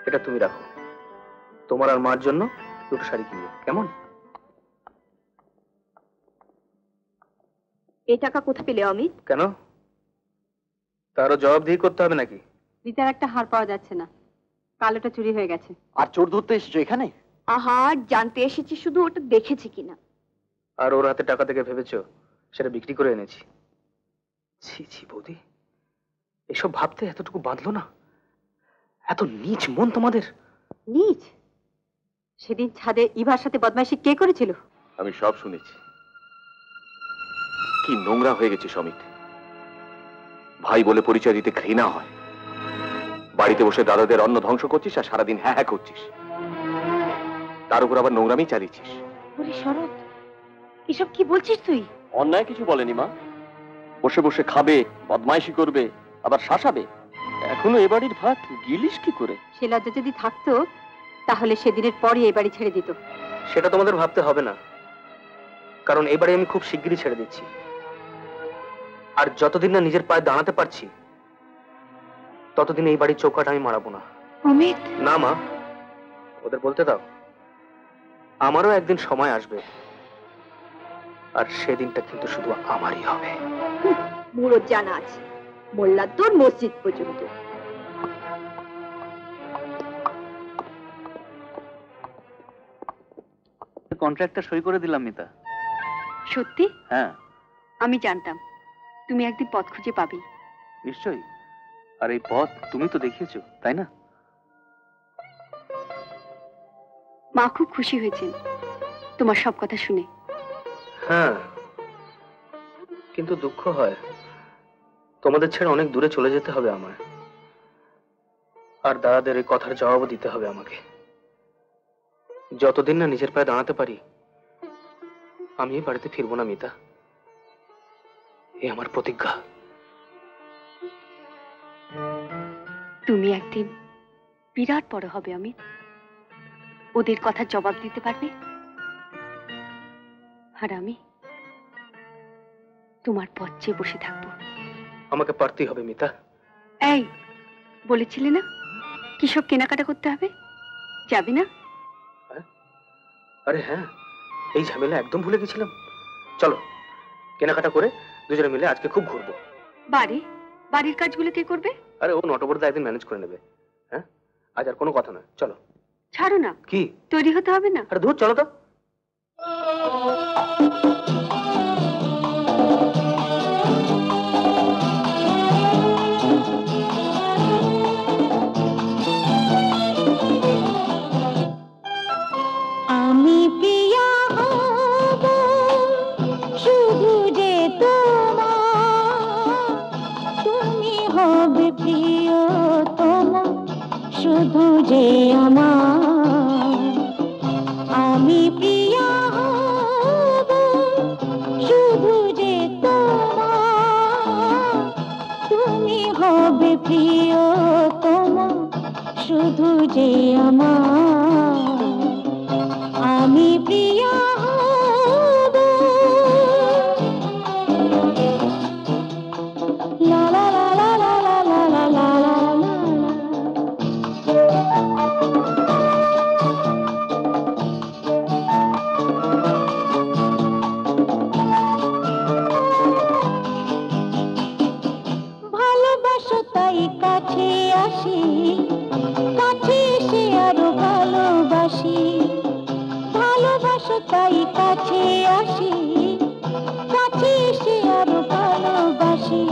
এটা তুমি রাখো, তোমার আর মার জন্য দুটো শাড়ি কিনবে, কেমন? এই টাকা কোথায় পেলে অমিত? কেন, তারও জবাবদিহি করতে হবে নাকি? রিতার একটা হার পাওয়া যাচ্ছে না, কালোটা চুরি হয়ে গেছে। আর চোর ধরতে এসেছো এখানে? আহা, জানতে এসেছি শুধু ওটা দেখেছি কিনা। আর ওর হাতে টাকা থেকে ভেবেছো সেটা বিক্রি করে এনেছি? ছি ছি বৌদি, এসব ভাবতে এতটুকু বাঁধলো না? এত নীচ মন তোমাদের। নীচ? সেদিন ছাদে ইভার সাথে বদমাইশি কে করেছিল? আমি সব শুনেছি। কি নোংরা হয়ে গেছে সমিত, ভাই বলে পরিচয় দিতে ঘৃণা হয়। বাড়িতে বসে দাদাদের অন্ন ধ্বংস করছিস আর সারাদিন হ্যাঁ হ্যাঁ করছিস, তার উপর আবার নোংরামি চালিয়েছিস। ওরে শরৎ, এসব কি বলছিস তুই? অন্যায় কিছু বলেনি মা, বসে বসে খাবে, বদমাইশি করবে, আবার শাসাবে। এখনো এ বাড়ির ভাত গিলিস কি করে? সে লজ্জা যদি থাকতো তাহলে সেদিনের পরই এই বাড়ি ছেড়ে দিত। সেটা তোমাদের ভাবতে হবে না, কারণ এবারে আমি খুব শিগগিরই ছেড়ে দিচ্ছি। আর যতদিন না নিজের পায়ে দাঁড়াতে পারছি ততদিন এই বাড়ির চৌকাঠ আমি মারাবো না। অমিত। না মা, ওদের বলতে দাও, আমারও একদিন সময় আসবে, আর সেদিনটা কিন্তু শুধু আমারই হবে। বুড়োর জানা আছে, মোল্লা তোর মসজিদ পর্যন্ত। কন্ট্রাক্টটা সই করে দিলাম মিতা। সত্যি? হ্যাঁ। আমি জানতাম তুমি একদিন পথ খুঁজে পাবে। নিশ্চয়ই, আর এই পথ তুমি তো দেখিয়েছো, তাই না? মা খুব খুশি হয়েছেন তোমার সব কথা শুনে। হ্যাঁ, কিন্তু দুঃখ হয় তোমাদের ছেড়ে অনেক দূরে চলে যেতে হবে আমার, আর দাদাদের এই কথার জবাবও দিতে হবে আমাকে। যতদিন না নিজের পায়ে দাঁড়াতে পারি আমি এই বাড়িতে ফিরবো না মিতা, এই আমার প্রতিজ্ঞা। তুমি একদিন বিরাট বড় হবে অমিত, ওদের কথার জবাব দিতে পারবে, আর আমি তোমার পথ চেয়ে বসে থাকবো। আমাকে পারতেই হবে মিতা। এই বলেছিলে না কিসব কেনাকাটা করতে হবে, যাবি না? আরে হ্যাঁ, এই ঝামেলা একদম ভুলে গেছিলাম। চলো কেনাকাটা করে দুজনে মিলে আজকে খুব ঘুরবো। বাড়ির কাজগুলো কে করবে? আরে ও নটবরদা একদিন ম্যানেজ করে নেবে। হ্যাঁ, আজ আর কোনো কথা নয়, চলো। ছাড়ো না। কি তৈরি হতে হবে না? আরে দূর চলো তো। আমি প্রিয়া হব শুধু যে তোমার, তুমি হবে প্রিয়তম শুধু যে আমার। আমি প্রিয়া হব শুধু যে তোমার, তুমি হবে প্রিয়তম শুধু যে আমার। আমি প্রিয়া হব। লা লা লা লা লা লা লা লা লা লা। কাছে আসি, কাছে এসে আরো ভালোবাসি।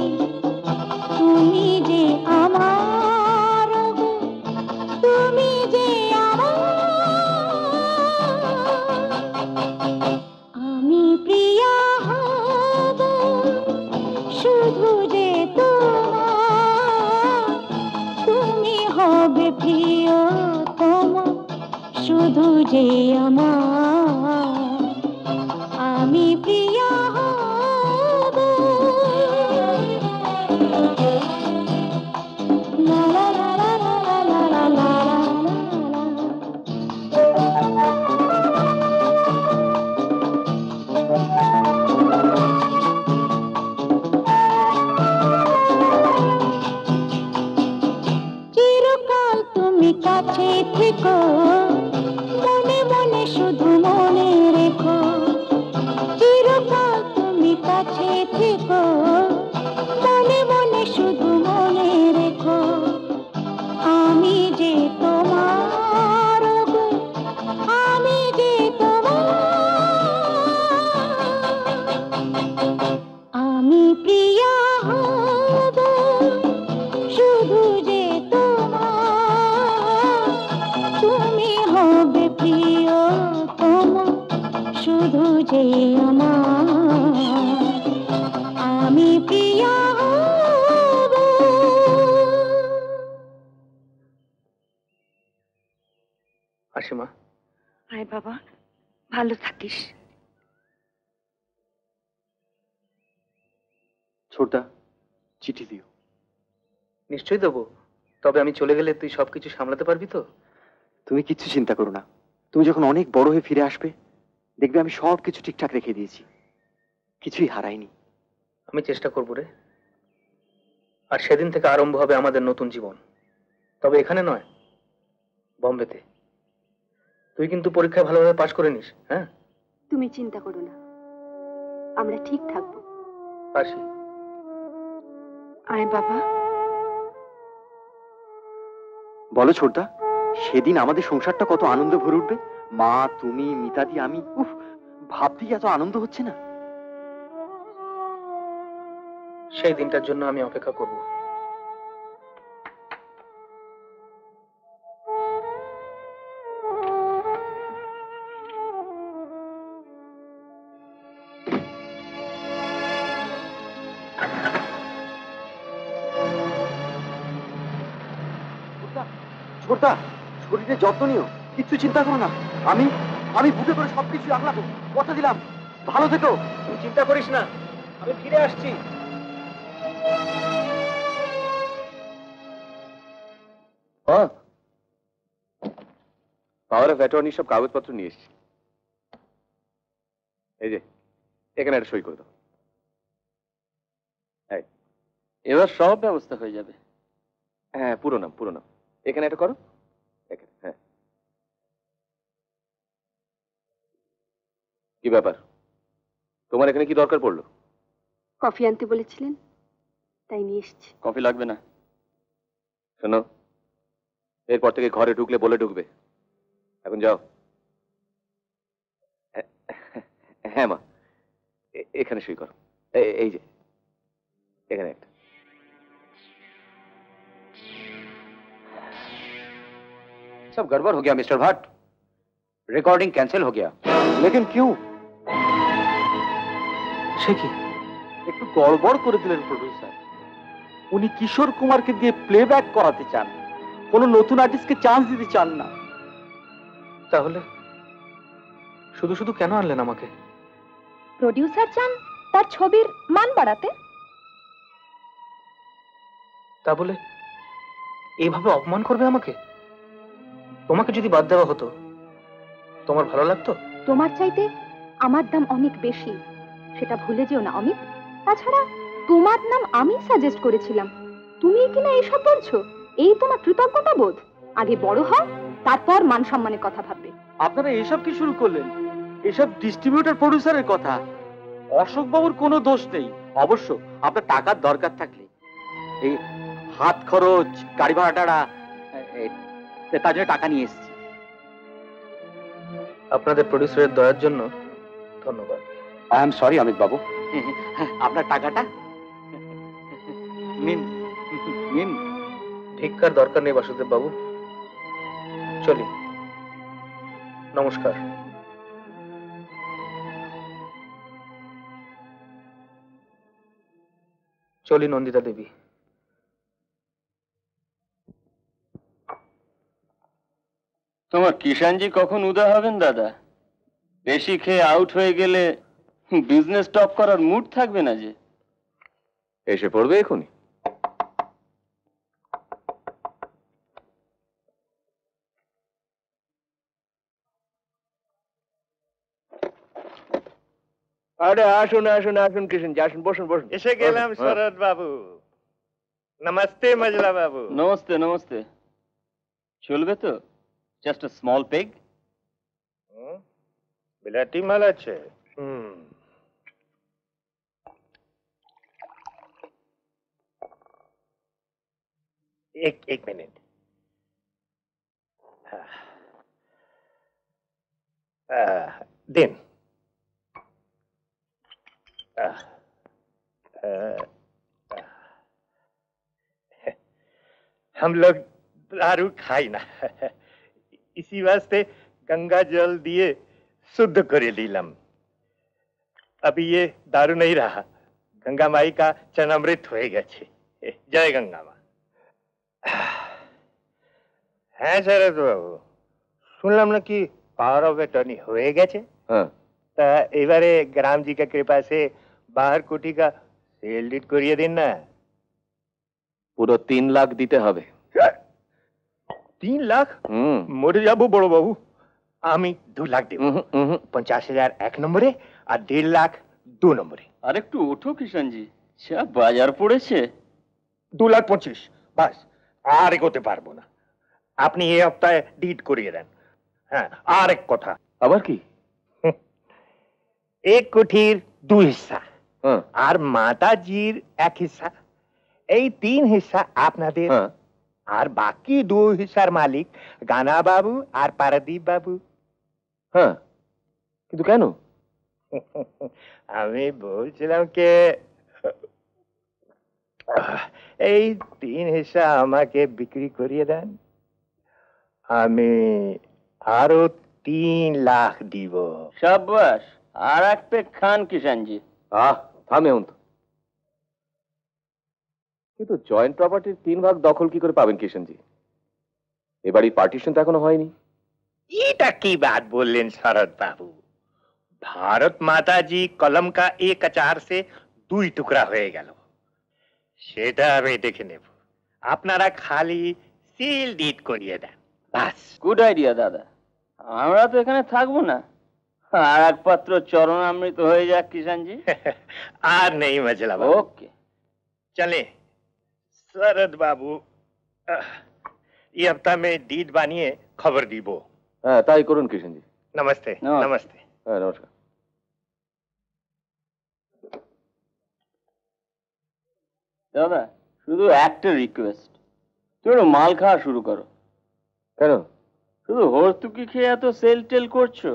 তুমি যে আমার গো, তুমি যে আমি প্রিয়া হব শুধু যে তোমার, তুমি হবে প্রিয়তম শুধু যে আমার, আমি প্রিয়া হব। লা লা লা লা লা লা লা লা লা। চিরকাল তুমি কাছে থেকো, মনে মনে শুধু মনে রেখো। চিরকাল তুমি কাছে থেকো, মনে মনে শুধু মনে রেখো। আমি যে তোমার গো, আমি যে তোমার, আমি প্রিয়া হব শুধু যে তোমার, তুমি হবে প্রিয়তম শুধু যে আমার, আমি প্রিয়া হব। আসিমা, আয় বাবা, ভালো থাকিস। ছোটদা, চিঠি দিও। নিশ্চয়ই দেবো, তবে আমি চলে গেলে তুই সবকিছু সামলাতে পারবি তো? তুমি কিচ্ছু চিন্তা করো না। তুমি যখন অনেক বড় হয়ে ফিরে আসবে, দেখবে আমি সব কিছু ঠিকঠাক রেখে দিয়েছি, কিছুই হারাইনি। আমি চেষ্টা করবো রে। আর সেদিন থেকে আরম্ভ হবে আমাদের নতুন জীবন, তবে এখানে নয়, বম্বেতে। তুই কিন্তু পরীক্ষায় ভালোভাবে পাশ করে নিস। হ্যাঁ, তুমি চিন্তা করো না, আমরা ঠিক থাকবো। আসি। আয় বাবা। বলো ছোটদা, সেদিন আমাদের সংসারটা কত আনন্দে ভরে উঠবে। মা, তুমি, মিতাদি, আমি, উফ, ভাবতেই এত আনন্দ হচ্ছে না। সেই দিনটার জন্য আমি অপেক্ষা করব। ছোটদা, শরীরের যত্ন নিও, কিচ্ছু চিন্তা করো না। আমি আমি বুকে করে সবকিছু আগলাবো, কথা দিলাম। ভালো থেকো। তুই চিন্তা করিস না, আমি ফিরে আসছি। পাওয়ার অফ অ্যাটর্নি সব কাগজপত্র নিয়ে এসেছি। এই যে, এখানে একটা সই করে দাও। এবার সব ব্যবস্থা হয়ে যাবে। হ্যাঁ, পুরো নাম, পুরো নাম। এখানে একটা করো। এখানে, হ্যাঁ। কি ব্যাপার, তোমার এখানে কি দরকার পড়লো? কফি আনতে বলেছিলেন, তাই নিয়ে এসেছি। কফি লাগবে না। শোনো, এরপর থেকে ঘরে ঢুকলে বলে ঢুকবে। এখন যাও। হ্যাঁ মা, এখানে সই করো। এই যে, এখানে একটা। सब गड़बड़ हो गया मिस्टर भट्ट, रिकॉर्डिंग कैंसिल हो गया। लेकिन क्यों? সে কি? একটু গড়বড় করে দিলেন প্রডিউসার। উনি কিশোর কুমারকে দিয়ে প্লেব্যাক করাতে চান, কোনো নতুন আর্টিস্টকে চান্স দিতে চান না। তাহলে শুধু শুধু কেন আনলেন আমাকে? প্রডিউসার চান তার ছবির মান বাড়াতে। তা বলে এইভাবে অপমান করবে আমাকে? তোমাকে যদি বাদ দেওয়া হতো, তোমার ভালো লাগতো? তোমার চাইতে আমার দাম অনেক বেশি, সেটা ভুলে যেও না অমিত। তাছাড়া তোমার নাম আমি সাজেস্ট করেছিলাম, তুমি কিনা এইসব বলছো। এই তোমার কৃতজ্ঞতা বোধ? আগে বড় হও, তারপর মান সম্মানের কথা ভাববে। আপনারা এসব কি শুরু করলেন? এসব ডিস্ট্রিবিউটর প্রডিউসারের কথা। অশোক বাবুর কোনো দোষ নেই। অবশ্য আপনার টাকার দরকার থাকলে এই হাত খরচ, গাড়ি ভাড়া টাড়া, তার জন্য টাকা নিয়ে এসেছি। আপনাদের প্রডিউসারের দয়ার জন্য ধন্যবাদ। আই এম সরি অমিত বাবু। আপনার টাকাটা নিন নিন। ভিক্ষার দরকার নেই বাসুদেব বাবু, চলি। নমস্কার। চলি নন্দিতা দেবী। তোমার কিষানজি কখন উদয় হবেন দাদা? বেশি খেয়ে আউট হয়ে গেলে বিজনেস স্টপ করার মুড থাকবে না যে। এসে পড়বে এখনই। আরে আসুন আসুন আসুন কিষানজি, আসুন, বসুন বসুন। এসে গেলাম শরৎ বাবু। নমস্তে মজলা বাবু। নমস্তে নমস্তে। চলবে তো? Just a small peg. বিলাতি মাল আছে। एक मिनट। दिन हम लोग दारू खाई ना, इसी वास्ते गंगा जल दिए शुद्ध करे लीलम। अभी ये दारू नहीं रहा, गंगा माई का चरणामृत हो गया छे। जय गंगा माँ। হ্যাঁ শরৎ বাবু, শুনলাম নাকি পাওয়ার অফ অ্যাটর্নি হয়ে গেছে। হ্যাঁ, তা এবারে গ্রাম জি কা কৃপা से बाहर कोठी का सेल डीड करिए दिन ना। পুরো 3 লাখ দিতে হবে। 3 লাখ? মরে যাবো বড় বাবু। আমি 2 লাখ দেব। 50,000 এক নম্বরে আর 1.5 লাখ 2 নম্বরে। আরেকটু ওঠো কিষানজি, যা বাজার পড়েছে। 2 লাখ 25 বাস, আর এগোতে পারবো না। আপনি এই হপ্তাহে ডিড করিয়ে দেন। হ্যাঁ, আর এক কথা। আবার কি? এক কোঠির 2 হিস্সা আর মাতাজির 1 হিস্সা, এই 3 হিস্সা আপনাদের। আর বাকি 2 হিস্সার মালিক গানা বাবু আর পারাদীপ বাবু। হ্যাঁ, কিন্তু কেন? আমি বলছিলাম কে এই 3 হিস্সা আমাকে বিক্রি করিয়ে দেন, আমি আরো 3 লাখ দিব। শাবাশ, আর এক পেক খান কিষানজি। থামে অন্ত। কিন্তু জয়েন্ট প্রপার্টির 3 ভাগ দখল কি করে পাবেন কিষানজি? এ বাড়ির পার্টিশন তো এখনো হয়নি। এটা কি বাত বললেন শরৎ বাবু? ভারত মাতাজি কলম কা এক আচার সে 2 টুকরা হয়ে গেল, সেটা আমি দেখে নেব। আপনারা খালি সিল ডিড করিয়ে দেন বাস। গুড আইডিয়া দাদা, আমরা তো এখানে থাকবো না। আর এক পাত্র চরণামৃত হয়ে যাক কিষানজি। আর নেই মজলা বাবু। ওকে चले शरद बाबू, ये हफ्ता में डीड बानिए खबर दीबो। হ্যাঁ, তাই করুন কিষানজি। नमस्ते। नमस्ते। হ্যাঁ, নমস্কার। দাদা, শুধু একটা রিকোয়েস্ট, তুমি একটু মাল খাওয়া শুরু করো। কেন? শুধু হর্তুকি খেয়ে এত সেল টেল করছো।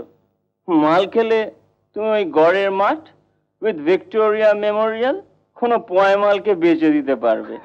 মাল খেলে তুমি ওই গড়ের মাঠ উইথ ভিক্টোরিয়া মেমোরিয়াল কোনো পয়মালকে বেচে দিতে পারবে।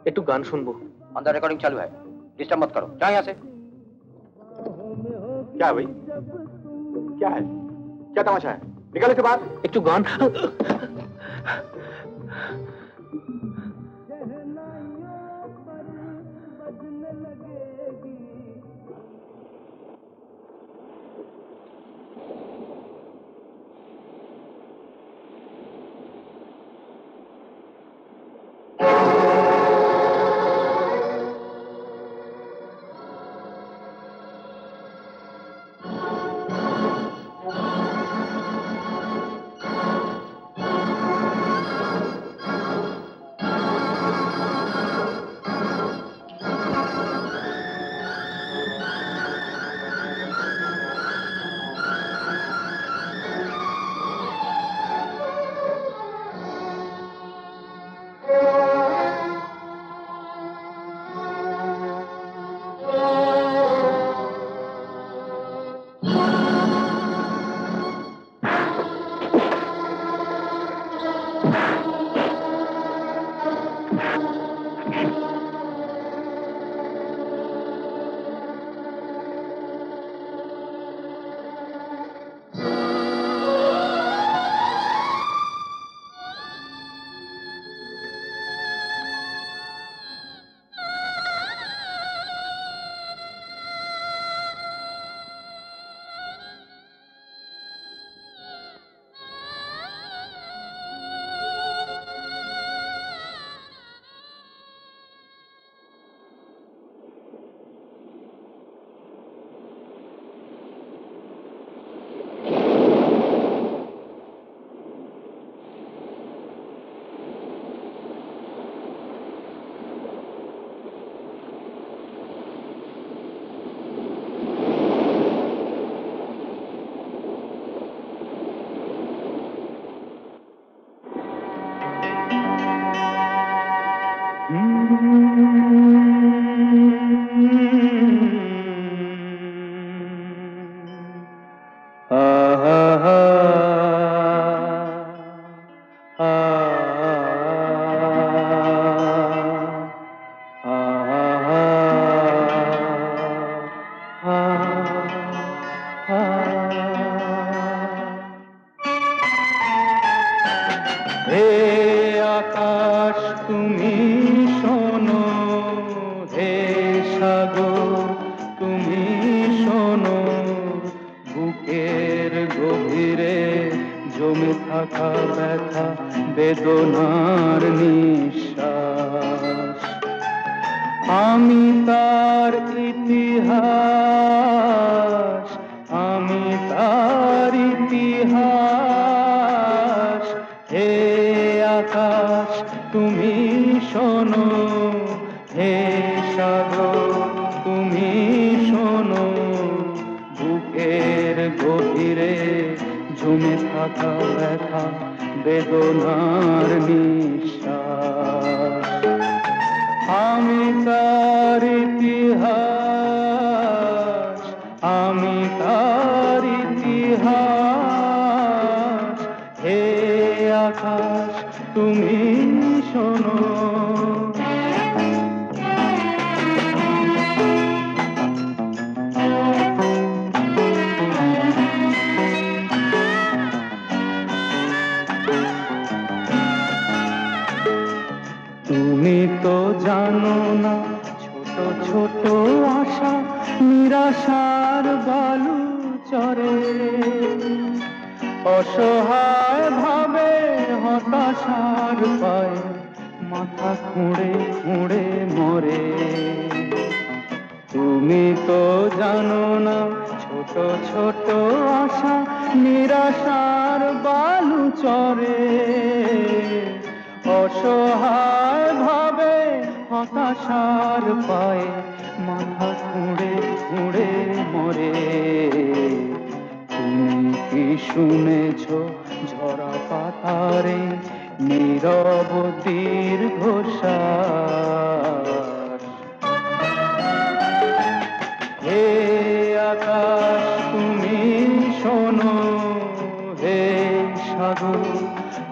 একটু গান শুনবো। ऑन द रिकॉर्डिंग चालू है, डिस्टर्ब मत करो, जाओ यहाँ से। क्या भाई, क्या है, क्या तमाशा है? निकल के बाद একটু গান।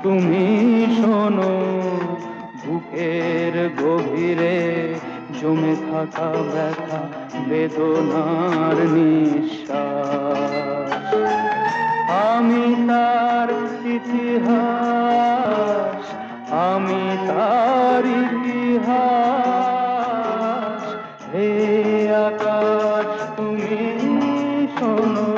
তুমি শোনো বুকের গভীরে থাকা ব্যথা বেদনার নিঃশ্বাস। আমি তার ইতিহাস, আমি তার ইতিহাস। হে আকাশ তুমি শোনো,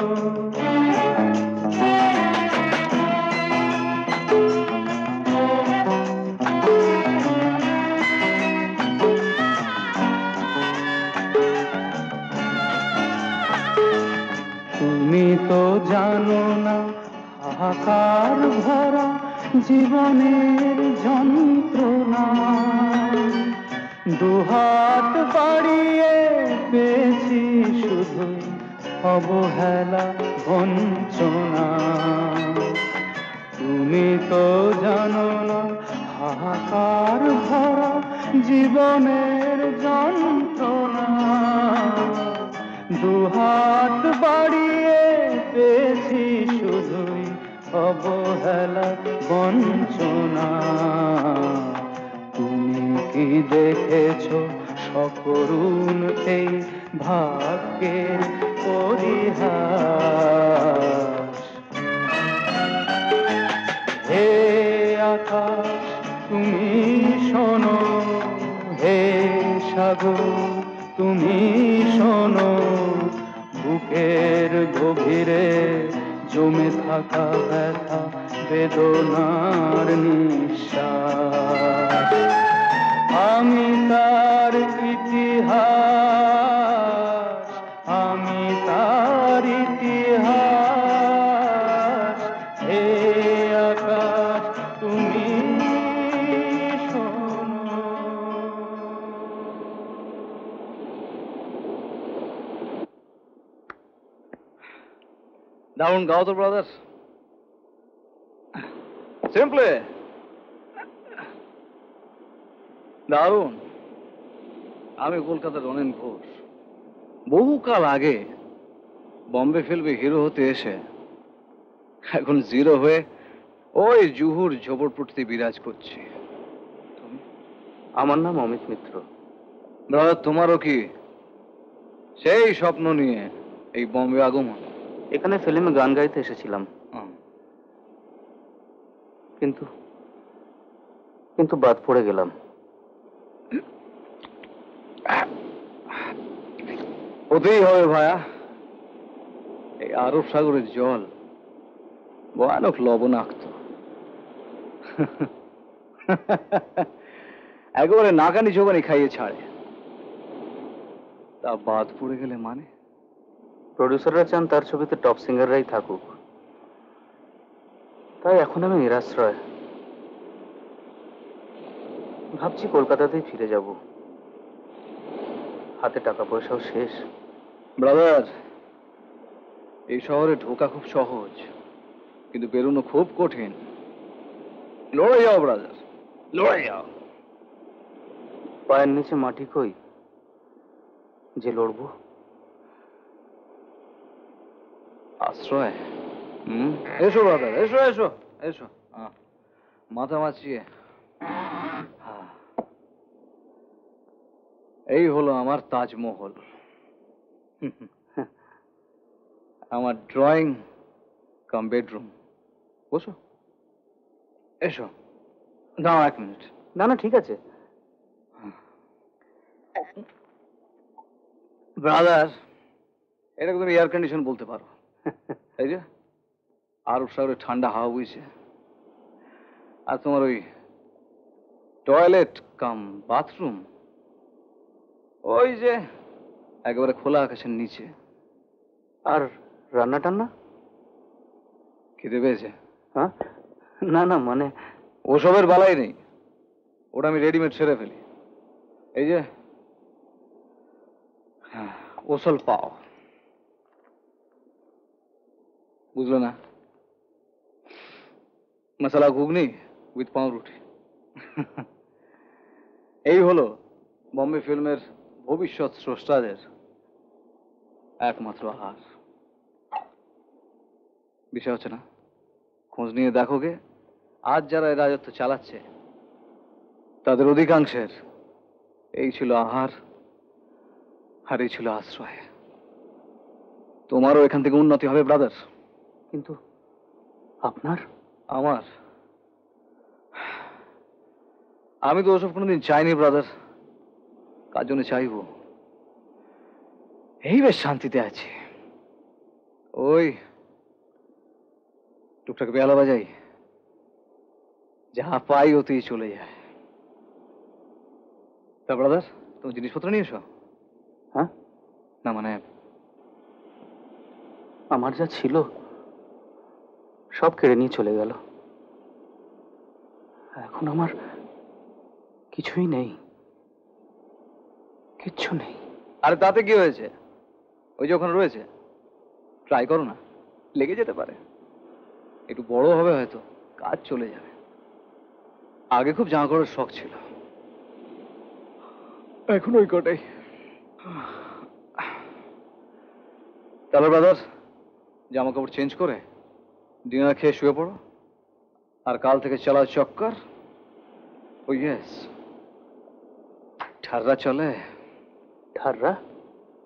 তুমি তো জানো না হাহাকার ভরা জীবনের যন্ত্রণা। দুহাত বাড়িয়ে পেয়েছি শুধুই অবহেলা বঞ্চনা। তুমি তো জানো না হাহাকার ভরা জীবনের যন্ত্রণা। দুহাত বাড়িয়ে পেয়েছি শুধুই অবহেলা বঞ্চনা। তুমি কি দেখেছো সকরুণ এই ভাগ্যের পরিহাস? হে আকাশ তুমি শোনো, হে সাগর তুমি শোনো, বুকের গভীরে জমে থাকা ব্যথা বেদনার নিঃশ্বাস। আমি তার ইতিহাস, আমি তার ইতিহাস। হে আকাশ তুমি শোনো। দারুণ গাও তো ব্রাদার, সিম্পলি দারুণ। আমি কলকাতার অনিন ঘোষ, বহুকাল আগে বম্বে ফিল্মে হিরো হতে এসে এখন জিরো হয়ে ওই জুহুর ঝোপড়পট্টিতে বিরাজ করছি। আমার নাম অমিত মিত্র। ব্রাদার তোমারও কি সেই স্বপ্ন নিয়ে এই বম্বে আগমন? এখানে ফিল্মে গান গাইতে এসেছিলাম, কিন্তু কিন্তু বাদ পড়ে গেলাম। হতেই হবে ভায়া, এই আরব সাগরের জল ভয়ানক লবণাক্ত। একেবারে নাকানি চোখানি খাইয়ে ছাড়ে। তা বাদ পড়ে গেলে মানে? প্রডিউসাররা চান তার ছবিতে টপ সিঙ্গাররাই থাকুক, তাই এখন আমি নিরাশ্রয়। ভাবছি কলকাতাতেই ফিরে যাব, হাতে টাকা পয়সাও শেষ। ব্রাদার, এই শহরে ঢোকা খুব সহজ, কিন্তু বেরোনো খুব কঠিন। লড়ে যাও ব্রাদার, লড়ে যাও। পায়ের নিচে মাটি কই যে লড়বো? আশ্রয়। এসো ব্রাদার, এসো এসো এসো, মাথা মাছিয়ে। এই হলো আমার তাজমহল, আমার ড্রয়িং কাম বেডরুম। বসো, এসো। দাঁড়াও 1 মিনিট। না না ঠিক আছে। ব্রাদার, এটাকে তুমি এয়ার কন্ডিশন বলতে পারো। এই যে আরব সাগরে ঠান্ডা হাওয়া বইছে, আর তোমার ওই টয়লেট কাম বাথরুম ওই যে একেবারে খোলা আকাশের নিচে। আর রান্না টান্না? খিদে পেয়েছে? হ্যাঁ, না না মানে ওসবের বালাই নেই, ওটা আমি রেডিমেড সেরে ফেলি। এই যে ওসল পাও, বুঝলো না? মশলা ঘুগনি উইথ পাউরুটি। এই হলো বম্বে ফিল্মের ভবিষ্যৎ স্রষ্টাদের একমাত্র আহার। বিষয় হচ্ছে না, খোঁজ নিয়ে দেখোগে আজ যারা এই রাজত্ব চালাচ্ছে তাদের অধিকাংশের এই ছিল আহার আর এই ছিল আশ্রয়। তোমারও এখান থেকে উন্নতি হবে ব্রাদার। কিন্তু আপনার? আমার? আমি তো ওসব কোনোদিন চাইনি ব্রাদার। কার জন্য চাইবো? এই বেশ শান্তিতে আছি। ওই টুকটাক বেলা বাজাই, যা পাই ওতেই চলে যায়। তা ব্রাদার, তুমি জিনিসপত্র নিয়ে এসো। হ্যাঁ? না মানে আমার যা ছিল সব কেড়ে নিয়ে চলে গেল। এখন আমার কিছুই নেই, কিচ্ছু নেই। আরে তাতে কি হয়েছে? ওই যে ওখানে রয়েছে, ট্রাই করো না, লেগে যেতে পারে। একটু বড় হবে হয়তো, কাজ চলে যাবে। আগে খুব জামা কাপড়ের শখ ছিল, এখন ওই কটাই। তাহলে ব্রাদার, জামা কাপড় চেঞ্জ করে ডিনার খেয়ে শুয়ে পড়ো, আর কাল থেকে চালাও চক্কর। ও ইয়েস, ঠাররা চলে। ঠাররা?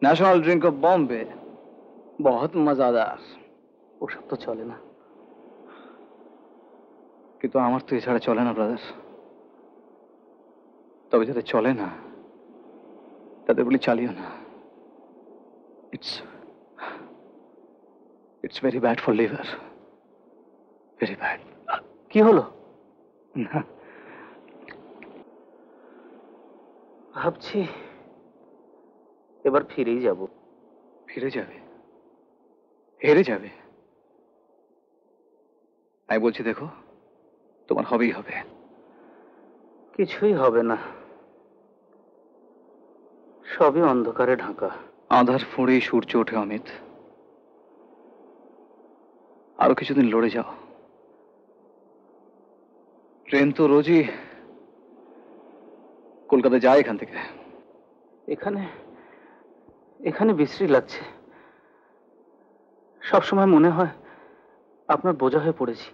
ন্যাশনাল ড্রিঙ্ক অফ বম্বে, বহুত মজাদার। ওসব তো চলে না। কিন্তু আমার তো এছাড়া চলে না ব্রাদার। তবে যাদের চলে না তাদের বলি চালিও না। It's very bad for liver, very bad. কি হলো? না, ভাবছি এবার ফিরেই যাব। ফিরে যাবে? হেরে যাবে? আমি বলছি দেখো, তোমার হবেই হবে। কিছুই হবে না, সবই অন্ধকারে ঢাকা। আঁধার ফুঁড়েই সূর্য ওঠে অমিত। আরো কিছুদিন লড়ে যাও। ট্রেন তো রোজই কলকাতা যায় এখান থেকে। এখানে এখানে বিশ্রী লাগছে। সবসময় মনে হয় আপনার বোঝা হয়ে পড়েছি।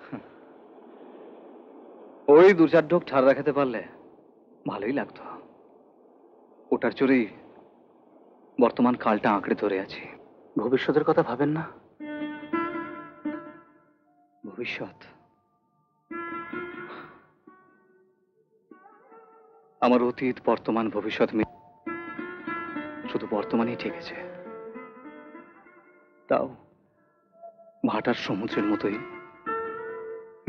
ওই দু চার ঢোক ঠার রাখাতে পারলে ভালোই লাগতো। ওটার চড়েই বর্তমান কালটা আঁকড়ে ধরে আছি। ভবিষ্যতের কথা ভাবেন না? ভবিষ্যৎ? আমার অতীত, বর্তমান, ভবিষ্যৎ শুধু বর্তমানেই ঠিক আছে। তাও ভাটার সমুদ্রের মতোই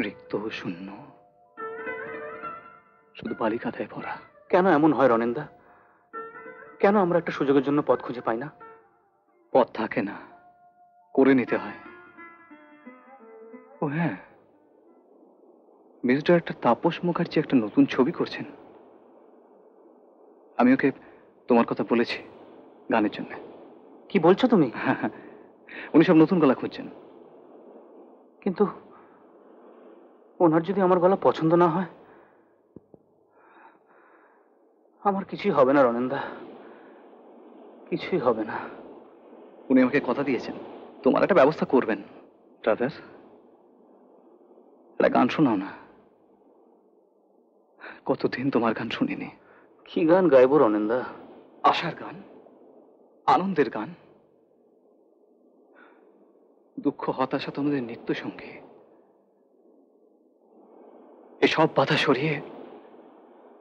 রিক্ত শূন্য, শুধু বালিকাতায় ভরা। কেন এমন হয় রনেনদা? কেন আমরা একটা সুযোগের জন্য পথ খুঁজে পাই না? পথ থাকে না, করে নিতে হয়। ও হ্যাঁ, মিস্টার একটা তাপস মুখার্জি একটা নতুন ছবি করছেন। আমি ওকে তোমার কথা বলেছি গানের জন্য। কি বলছো তুমি? উনি সব নতুন গলা খুঁজছেন। কিন্তু ওনার যদি আমার গলা পছন্দ না হয়? আমার কিছুই হবে না রনেনদা, কিছুই হবে না। উনি আমাকে কথা দিয়েছেন তোমার একটা ব্যবস্থা করবেন। ব্রাদার, একটা গান শোনাও না। কতদিন তোমার গান শুনিনি। কি গান গাইবো রনেনদা? আশার গান, আনন্দের গান, দুঃখ হতাশা তোমাদের নিত্য সঙ্গী। এসব বাধা সরিয়ে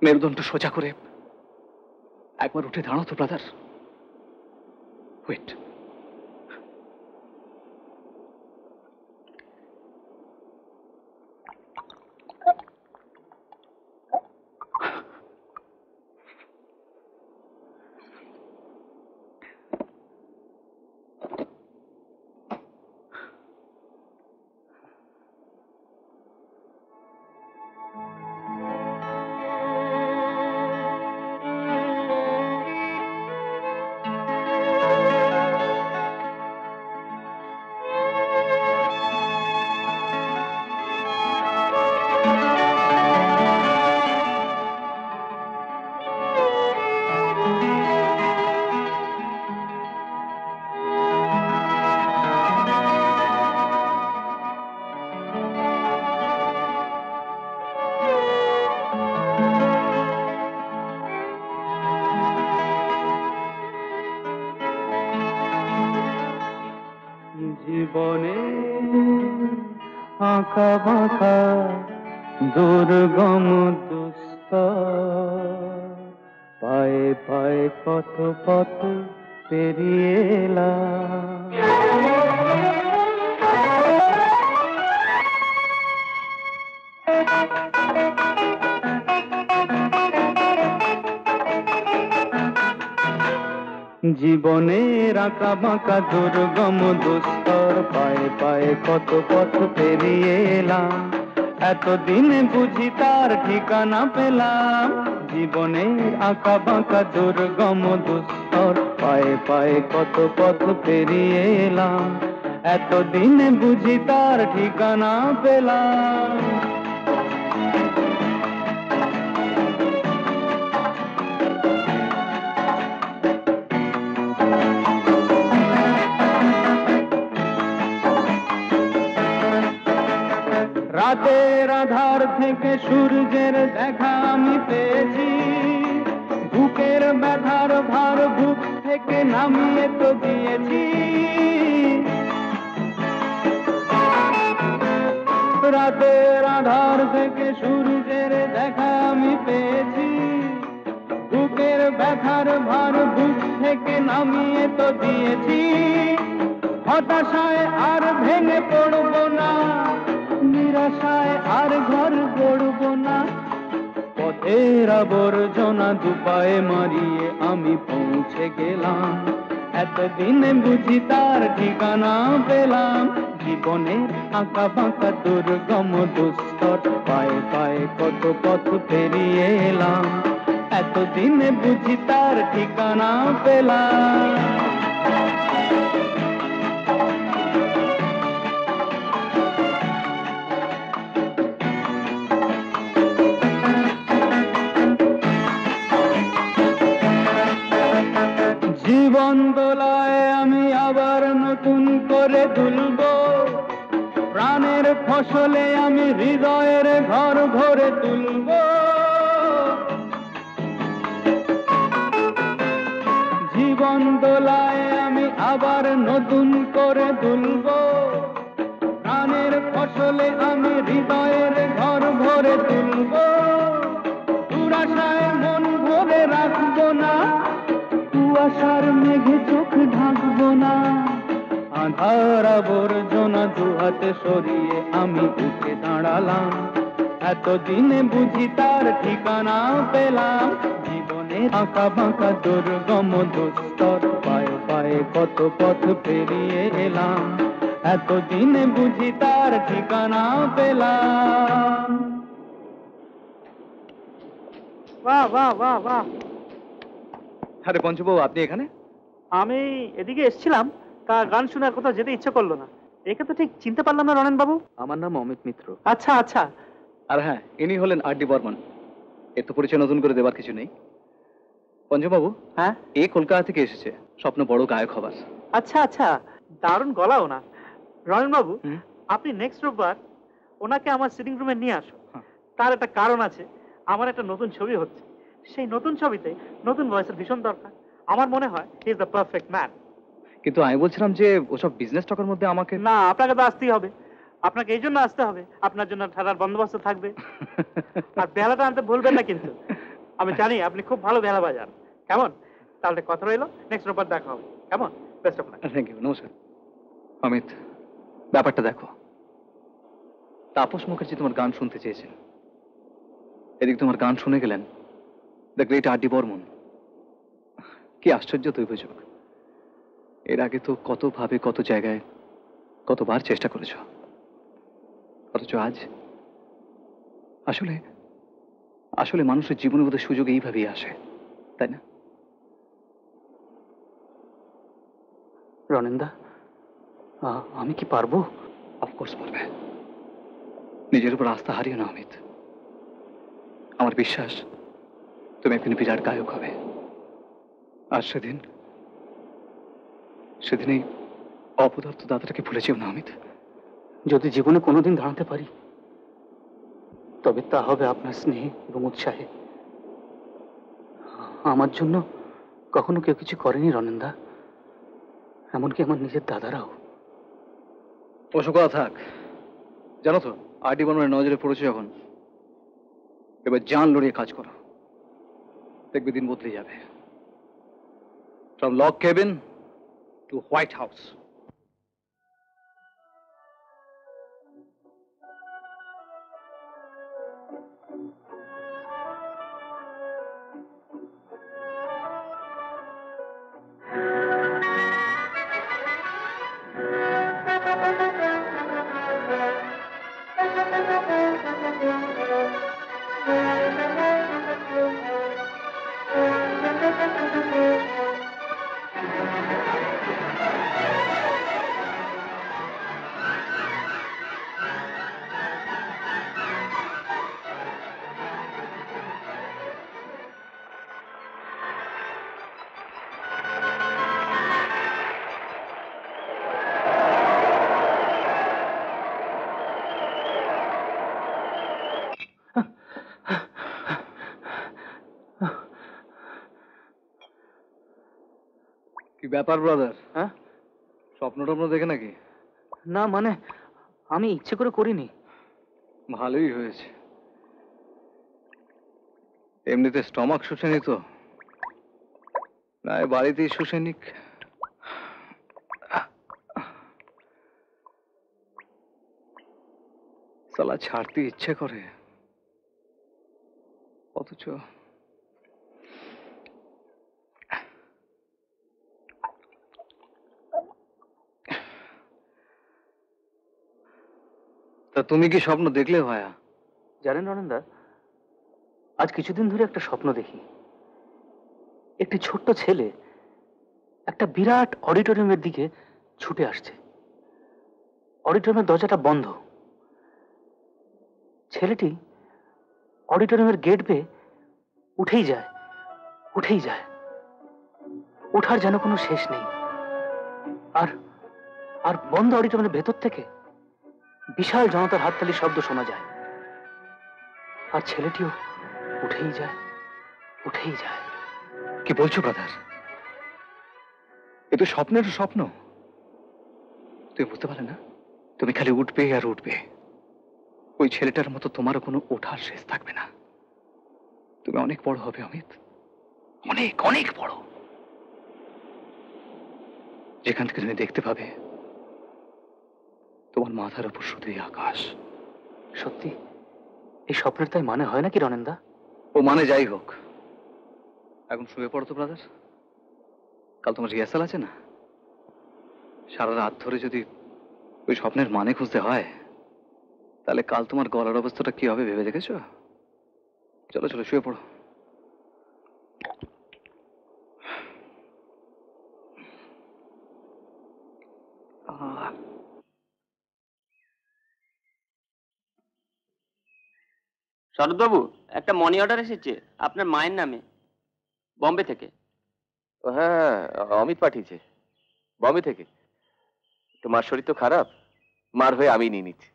মেরুদণ্ড সোজা করে একবার উঠে দাঁড়াও তো ব্রাদার। ওয়েট, আঁকা বাঁকা দুর্গম দুস্তর, পায়ে পায়ে কত পথ পেরিয়ে এলাম। জীবনের আঁকা বাঁকা দুর্গম দুস্তর, পায়ে পায়ে কত পথ পেরিয়ে এলাম। এতদিনে বুঝি তার ঠিকানা পেলাম। জীবনের আঁকা বাঁকা দুর্গম দুস্তর, পায়ে পায়ে কত পথ পেরিয়ে এলাম। এতদিনে বুঝি তার ঠিকানা পেলাম। রাতের আধার থেকে সূর্যের দেখা আমি পেয়েছি। বুকের ব্যথার ভার বুক থেকে নামিয়ে তো দিয়েছি। রাতের আধার থেকে সূর্যের দেখা আমি পেয়েছি। বুকের ব্যথার ভার বুক থেকে নামিয়ে তো দিয়েছি। হতাশায় আর ভেঙে পড়বো না, নিরাশায় আর ঘর গড়ব না। পথের আবর্জনা দুপায়ে মারিয়ে আমি পৌঁছে গেলাম। এতদিনে বুঝি তার ঠিকানা পেলাম। জীবনের আঁকা বাঁকা দুর্গম দুস্তর, পায়ে পায়ে কত পথ পেরিয়ে এলাম। এতদিনে বুঝি তার ঠিকানা পেলাম। জীবন দোলায় আমি আবার নতুন করে দুলব। প্রাণের ফসলে আমি হৃদয়ের ঘর ভরে তুলব। জীবন দোলায় আমি আবার নতুন করে দুলব। প্রাণের ফসলে আমি হৃদয়ের ঘর ভরে তুলব। দুরাশায় মন ভরে রাখবো না, কুয়াশার মেঘে চোখ ঢাকবো না। আঁধার আবর্জনা দুহাতে সরিয়ে আমি উঠে দাঁড়ালাম। এতদিনে বুঝি তার ঠিকানা পেলাম। জীবনে আঁকা বাঁকা দুর্গম দুস্তর, পায়ে পায়ে কত পথ পেরিয়ে এলাম। এতদিনে বুঝি তার ঠিকানা পেলাম। বাহ বাহ বাহ বাহ। আরে পঞ্চবাবু, আপনি এখানে? আমি এদিকে এসেছিলাম, তা গান শোনার কোথাও যেতে ইচ্ছে করলো না। একে তো ঠিক চিনতে পারলাম না রনেন বাবু। আমার নাম অমিত মিত্র। আচ্ছা আচ্ছা। আর হ্যাঁ, ইনি হলেন আর ডি বর্মন। এর তো পরিচয় নতুন করে দেবার কিছু নেই। পঞ্চবাবু, হ্যাঁ, এ কলকাতা থেকে এসেছে, স্বপ্ন বড় গায়ক হবার। আচ্ছা আচ্ছা, দারুণ গলাও না। রনেন বাবু, আপনি নেক্সট রোববার ওনাকে আমার সিটিং রুমে নিয়ে আসো। তার একটা কারণ আছে, আমার একটা নতুন ছবি হচ্ছে। সেই নতুন ছবিতে নতুন ভয়েসের ভীষণ দরকার। আমার মনে হয় he is the perfect man. কিন্তু আমি বলছিলাম যে ওসব বিজনেস টকের মধ্যে আমাকে না, আপনাকে তো আসতেই হবে। আপনাকে এই জন্য আসতে হবে, আপনার জন্য ঠাড়ার বন্দোবস্ত থাকবে। আর বেলাটা আনতে ভুলবেন না কিন্তু। আমি জানি আপনি খুব ভালো বেলা বাজান। কেমন? তাহলে কথা রইলো, নেক্সট রোববার দেখা হবে। কেমন? Best of luck. Thank you, নমস্কার। অমিত, ব্যাপারটা দেখো। তাপস মুখার্জি তোমার গান শুনতে চেয়েছেন, এদিক তোমার গান শুনে গেলেন the great R D Burman. কি আশ্চর্য দৈবযোগ! এর আগে তো কত ভাবে, কত জায়গায়, কতবার চেষ্টা করেছ, অথচ আজ আসলে আসলে মানুষের জীবনে বোধহয় সুযোগ এইভাবেই আসে, তাই না? রনেনদা, আমি কি পারবো? অফকোর্স পারবে। নিজের উপর আস্থা হারিও না অমিত। আমার বিশ্বাস তুমি একদিন বিরাট গায়ক হবে। আর সেদিন এই অপদার্থ দাদাটাকে ভুলে যেও না অমিত। যদি জীবনে কোনোদিন দাঁড়াতে পারি, তবে তা হবে আপনার স্নেহ এবং উৎসাহে। আমার জন্য কখনো কেউ কিছু করেনি রনেনদা, এমনকি আমার নিজের দাদারাও। ওসব কথা থাক, জানো তো আরডি বর্মনের নজরে পড়েছে যখন, এবার জান লড়িয়ে কাজ করো, দেখবে দিন বদলে যাবে। From log cabin to White House. কি ব্যাপার ব্রাদার? হ্যাঁ, স্বপ্ন টপ্ন দেখে নাকি? না মানে আমি ইচ্ছে করে করিনি। ভালোই হয়েছে, এমনিতে স্টমাক শুষেনি তো, না বাড়িতেই শুষে নিক। সালা ছাড়তে ইচ্ছে করে, অথচ তা তুমি কি স্বপ্ন দেখলে ভায়া? জানেন রনেনদা, আজ কিছুদিন ধরে একটা স্বপ্ন দেখি। একটি ছোট্ট ছেলে একটা বিরাট অডিটোরিয়ামের দিকে ছুটে আসছে। অডিটোরিয়ামের দরজাটা বন্ধ। ছেলেটি অডিটোরিয়ামের গেট বেয়ে উঠেই যায়, উঠেই যায়, ওঠার যেন কোনো শেষ নেই। আর আর বন্ধ অডিটোরিয়ামের ভেতর থেকে বিশাল জনতার হাততালির শব্দ শোনা যায়। আর ছেলেটিও উঠেই যায়, উঠেই যায়। কি বলছো ব্রাদার? এ তো স্বপ্নের স্বপ্ন। তুমি বুঝতে পারলে না? তুমি খালি উঠবে আর উঠবে। ওই ছেলেটার মতো তোমারও কোনো ওঠার শেষ থাকবে না। তুমি অনেক বড় হবে অমিত, অনেক অনেক বড়। যেখান থেকে তুমি দেখতে পাবে তোমার মাথার উপর শুধুই আকাশ। সত্যি এই স্বপ্নের তাই মানে হয় নাকি রনেনদা? ও মানে যাই হোক, এখন শুয়ে পড়ো তো ব্রাদার। কাল তোমার রিহার্সাল আছে না? সারা রাত ধরে যদি ওই স্বপ্নের মানে খুঁজতে হয়, তাহলে কাল তোমার গলার অবস্থাটা কি হবে ভেবে দেখেছো? চলো চলো শুয়ে পড়ো। শরৎবাবু, একটা মানি অর্ডার এসেছে আপনার মায়ের নামে, বম্বে থেকে। ও হ্যাঁ, অমিত পাঠিয়েছে বম্বে থেকে। তোমার শরীর তো খারাপ, মার হয়ে আমি নিয়ে নিচ্ছি।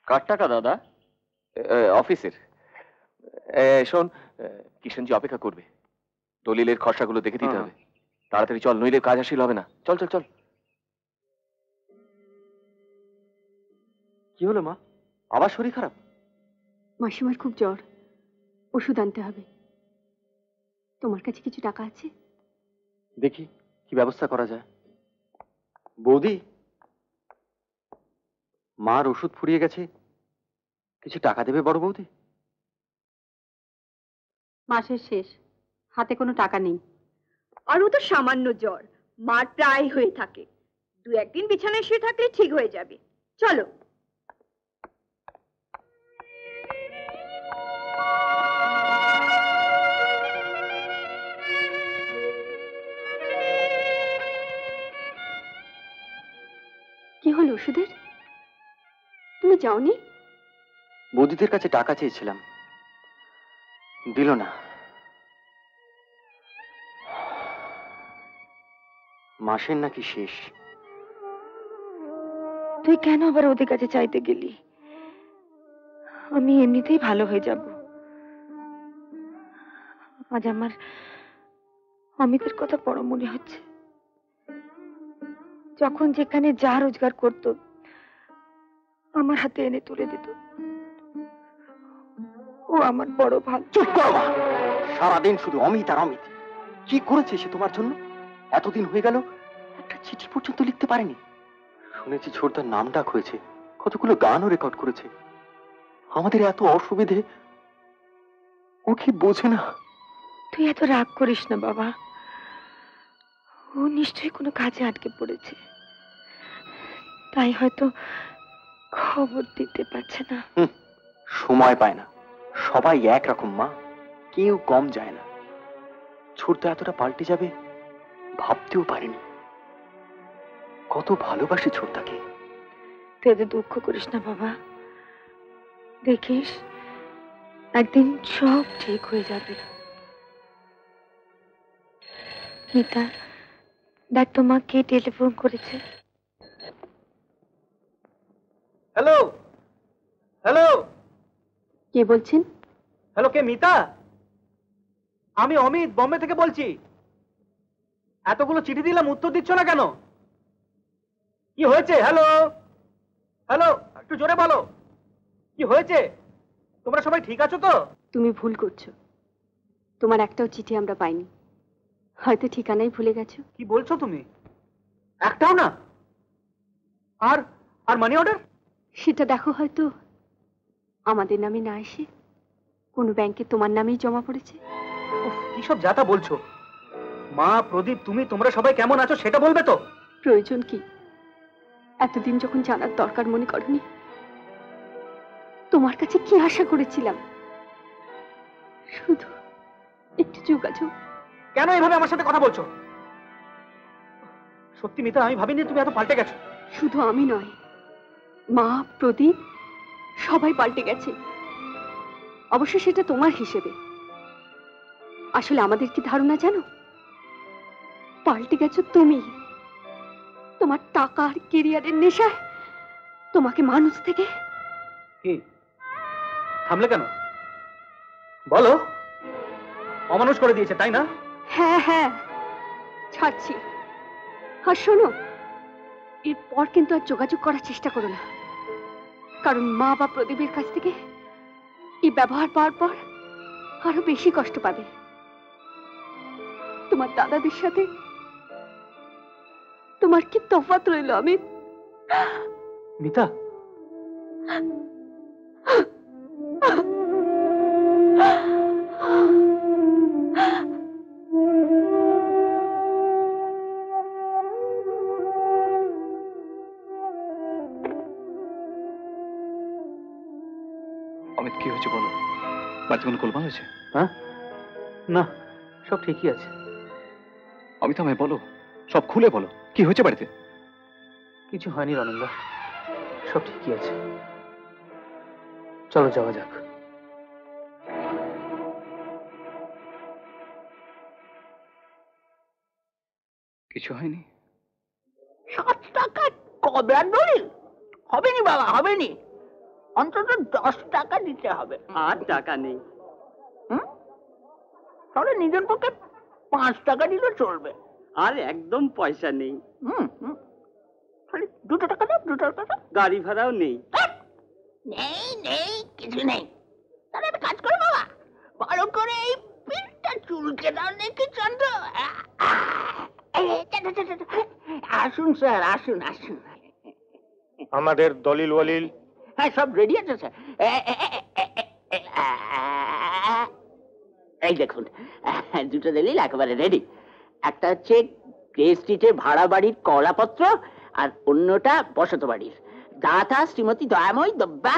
কার টাকা দাদা? অফিসের। শোন, কিষণজি অপেক্ষা করবে, দলিলের খসড়াগুলো দেখে দিতে হবে। তাড়াতাড়ি চল, নইলে কাজ হাসিল হবে না। চল চল চল। কি হলো মা, আবার শরীর খারাপ? মাসিমার খুব জ্বর, ওষুধ আনতে হবে। তোমার কাছে কিছু টাকা আছে? দেখি কি ব্যবস্থা করা যায়। বৌদি, মার ওষুধ ফুরিয়ে গেছে, কিছু টাকা দেবে বড় বৌদি? মাসের শেষ, হাতে কোনো টাকা নেই। আর ও তো সামান্য জ্বর, মার প্রায় হয়ে থাকে। 2-1 দিন বিছানায় শুয়ে থাকলে ঠিক হয়ে যাবে। চলো। কি হলো ওষুধের? তুমি যাওনি? বৌদিদের কাছে টাকা চেয়েছিলাম, দিল না। মাসের নাকি শেষ। তুই কেন আবার ওদের কাছে চাইতে গেলি? আমি এমনিতেই ভালো হয়ে যাব। আজ আমার অমিতের কথা বড় মনে হচ্ছে। যখন যেখানে যা রোজগার করত আমার হাতে এনে তুলে দিত। ও আমার বড় ভালো। চুপ করো মা। সারাদিন শুধু অমিত আর অমিত। কি করেছে সে তোমার জন্য? এতদিন হয়ে গেল একটা চিঠি পর্যন্ত লিখতে পারেনি। শুনেছি ছোটদার নাম ডাক হয়েছে, কতগুলো গানও রেকর্ড করেছে। আমাদের এত অসুবিধে ও কি বোঝে না? তুই এত রাগ করিস না বাবা, ও নিশ্চয়ই কোনো কাজে আটকে পড়েছে, তাই হয়তো খবর দিতে পারছে না। সময় পায় না, সবাই একরকম মা, কেউ কম যায় না। ছোটদা এতটা পাল্টে যাবে ভাবতেও পারেনি। কত ভালোবাসে ছোটদাকে। তুই এত দুঃখ করিস না বাবা, দেখিস একদিন সব ঠিক হয়ে যাবে। মিতা, দেখ তোমার কে টেলিফোন করেছে। হ্যালো হ্যালো, কে বলছেন? হ্যালো, কে? মিতা, আমি অমিত বম্বে থেকে বলছি। এতগুলো চিঠি দিলাম, উত্তর দিচ্ছ না কেন? কি হয়েছে? হ্যালো হ্যালো, একটু জোরে বলো, কি হয়েছে? তোমরা সবাই ঠিক আছো তো? তুমি ভুল করছো, তোমার একটাও চিঠি আমরা পাইনি। হয়তো ঠিকানাই ভুলে গেছো। কি বলছো তুমি? একটাও না? আর আর মানি অর্ডার? সেটা দেখো, হয়তো আমাদের নামে না এসে কোনো ব্যাংকে তোমার নামেই জমা পড়েছে। কি সব যাতা বলছো? মা, প্রদীপ, তুমি, তোমরা সবাই কেমন আছো সেটা বলবে তো? প্রয়োজন কি? এতদিন যখন জানার দরকার মনে করনি, তোমার কাছে কি আশা করেছিলাম? শুধু একটু যোগাযোগ। কেন এভাবে আমার সাথে কথা বলছো? সত্যি মিতা, আমি ভাবিনি তুমি এত পাল্টে গেছো। শুধু আমি নয়, মা, প্রদীপ সবাই পাল্টে গেছে। অবশ্য সেটা তোমার হিসেবে। আসলে আমাদের কি ধারণা জানো? পাল্টে গেছো তুমি। তোমার টাকা আর কেরিয়ারের নেশায় তোমাকে মানুষ থেকে। কি থামলে কেন? বলো। অমানুষ করে দিয়েছে, তাই না? হ্যাঁ হ্যাঁ, ছাড়ছি। আর শোনো, এরপর কিন্তু আর যোগাযোগ করার চেষ্টা করো না, কারণ মা বা প্রদীপের কাছ থেকে এই ব্যবহার পাওয়ার পর আরো বেশি কষ্ট পাবে। তোমার দাদাদের সাথে তোমার কি তফাৎ রইল অমিত? মিতা, অমিত, কি হয়েছে বলো? বাড়িতে কোনো গোলমাল হয়েছে? হ্যাঁ, না, সব ঠিকই আছে। অমিত, আমায় বলো, সব খুলে বলো, কি হয়েছে বাড়িতে? কিছু হয়নি রণেন্দা, সব ঠিকই আছে। চলো যাওয়া যাক। কিছু হয়নি? 7 টাকা কবে আর দলিল হবেনি বাবা, হবেনি। অন্তত 10 টাকা দিতে হবে। আর টাকা নেই। তাহলে নিজের পক্ষে 5 টাকা দিলে চলবে। আর একদম পয়সা নেই। খালি 2 টাকা দাও, 2 টাকা দাও। গাড়ি ভাড়াও নেই। নেই নেই, কিছু নেই। তাহলে একটা কাজ করো বাবা, ভালো করে এই পিঠটা চুলকে দাও দেখি চন্দ্র। আসুন স্যার, আসুন আসুন। আমাদের দলিল ওয়ালিল? হ্যাঁ, সব রেডি আছে স্যার। এই দেখুন, 2টো দলিল একেবারে রেডি। একটা হচ্ছে গ্রে স্ট্রিটের ভাড়া বাড়ির কলাপত্র, আর অন্যটা বসত বাড়ির। দাতা শ্রীমতী দয়াময়ী দব্বা,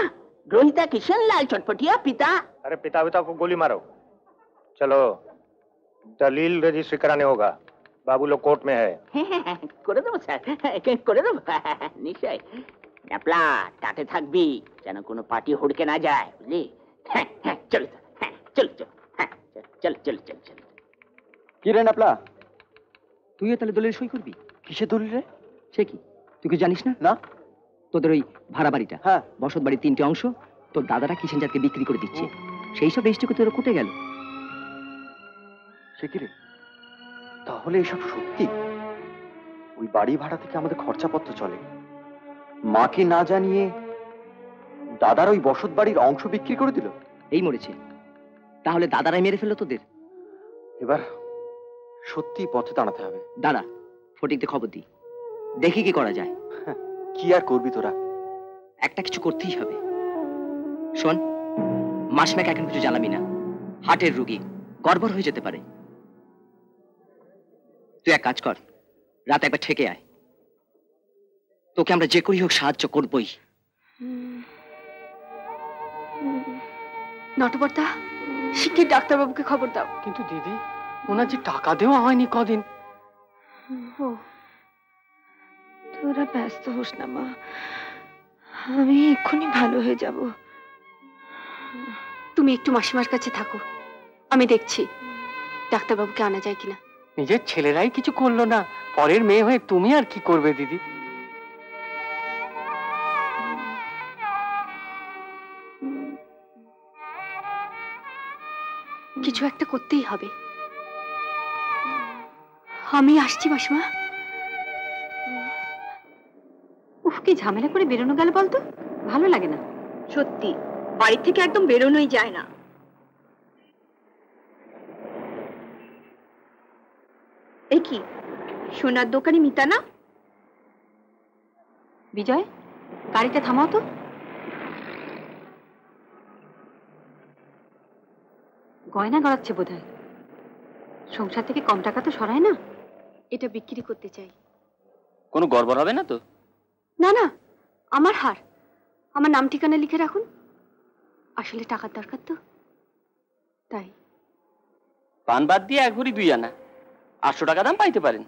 গ্রহিতা কিষণ লাল চটপটিয়া, পিতা। अरे पिता पिता को गोली मारो। चलो, दलील रजिस्ट्री कराने होगा। बाबू लोग कोर्ट में है। করে দেবো স্যার, করে দেবো নিশ্চয়। ন্যাপলা, তাতে থাকবি যেন কোনো পার্টি হুড়কে না যায়, বুঝলি? চল চল চল চল চল চল চল। কি রে নাপলা, তুইও তাহলে দলিল সই করবি? কিসের দলিল রে? সে কি, তুই কি জানিস না? না। তোদের ওই ভাড়া বাড়িটা, হ্যাঁ, বসত বাড়ির 3টে অংশ তোর দাদারা কিষেন জাতকে বিক্রি করে দিচ্ছে, সেই সব রেজিস্ট্রি করতে ওরা কোর্টে গেল। সে কি রে, তাহলে এসব সত্যি? ওই বাড়ি ভাড়া থেকে আমাদের খরচাপত্র চলে। মাকে না জানিয়ে দাদার ওই বসত বাড়ির অংশ বিক্রি করে দিল। এই মরেছে, তাহলে দাদারাই মেরে ফেললো তোদের? এবার সত্যি পথে দাঁড়াতে হবে। দাদা, ফটিকদের খবর দিই, দেখি কি করা যায়। কি আর করবি তোরা? একটা কিছু করতেই হবে। শোন, মাসম্যাক এখন কিছু জ্বালাবি না, হার্টের রুগী, গড়বড় হয়ে যেতে পারে। তুই এক কাজ কর, রাতে একবার ঠেকে আয়, তোকে আমরা যে করি হোক সাহায্য করবই। নটবরদা, শিগগির ডাক্তারবাবুকে খবর দাও। কিন্তু দিদি, ওনার যে টাকা দেওয়া হয়নি কদিন। ও, তোরা ব্যস্ত হোস না মা, আমি এক্ষুনি ভালো হয়ে যাব। তুমি একটু মাসিমার কাছে থাকো, আমি দেখছি ডাক্তারবাবুকে আনা যায় কিনা। নিজের ছেলেরাই কিছু করলো না, পরের মেয়ে হয়ে তুমি আর কি করবে দিদি? কিছু একটা করতেই হবে। আমি আসছি মাসিমা। উফ, কি ঝামেলা করে বেরোনো গেল বলতো, ভালো লাগে না সত্যি, বাড়ি থেকে একদম বেরোনোই যায় না। এই কি সোনার দোকানে মিতা না? বিজয়, গাড়িটা থামাও তো। গয়না গড়াচ্ছে বোধহয়, সংসার থেকে কম টাকা তো সরায় না। এটা বিক্রি করতে চাই। কোনো গড়বড় হবে না তো? না না, আমার হার, আমার নাম ঠিকানা লিখে রাখুন। আসলে টাকার দরকার তো, তাই। পান বাদ দিয়ে 1 ভরি 2 আনা, 800 টাকা দাম পাইতে পারেন।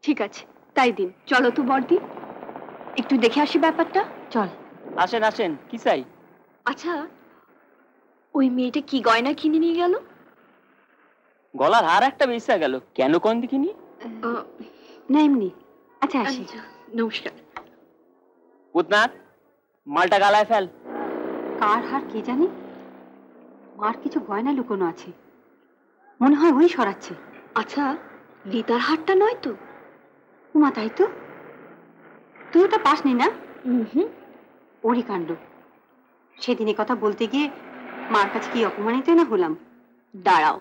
ঠিক আছে, তাই দিন। চলো তো বর্দি, একটু দেখে আসি ব্যাপারটা। চল। আসেন আসেন, কি চাই? আচ্ছা, ওই মেয়েটা কি গয়না কিনে নিয়ে গেল? গলার হার একটা বেঁচে গেল, কেন কোন দেখিনি? না এমনি। আচ্ছা আসি। নমস্কার। উদনাথ, মালটা গালায় ফেল। কার হার কে জানি, মার কিছু গয়না লুকোনো আছে, মনে হয় ওই সরাচ্ছে। আচ্ছা, লিতার হারটা নয় তো? উমা, তাই তো। তুই ওটা পাসনি না? ওরই কাণ্ড। সেদিন কথা বলতে গিয়ে মার কাছে কি অপমানিত না হলাম। দাঁড়াও,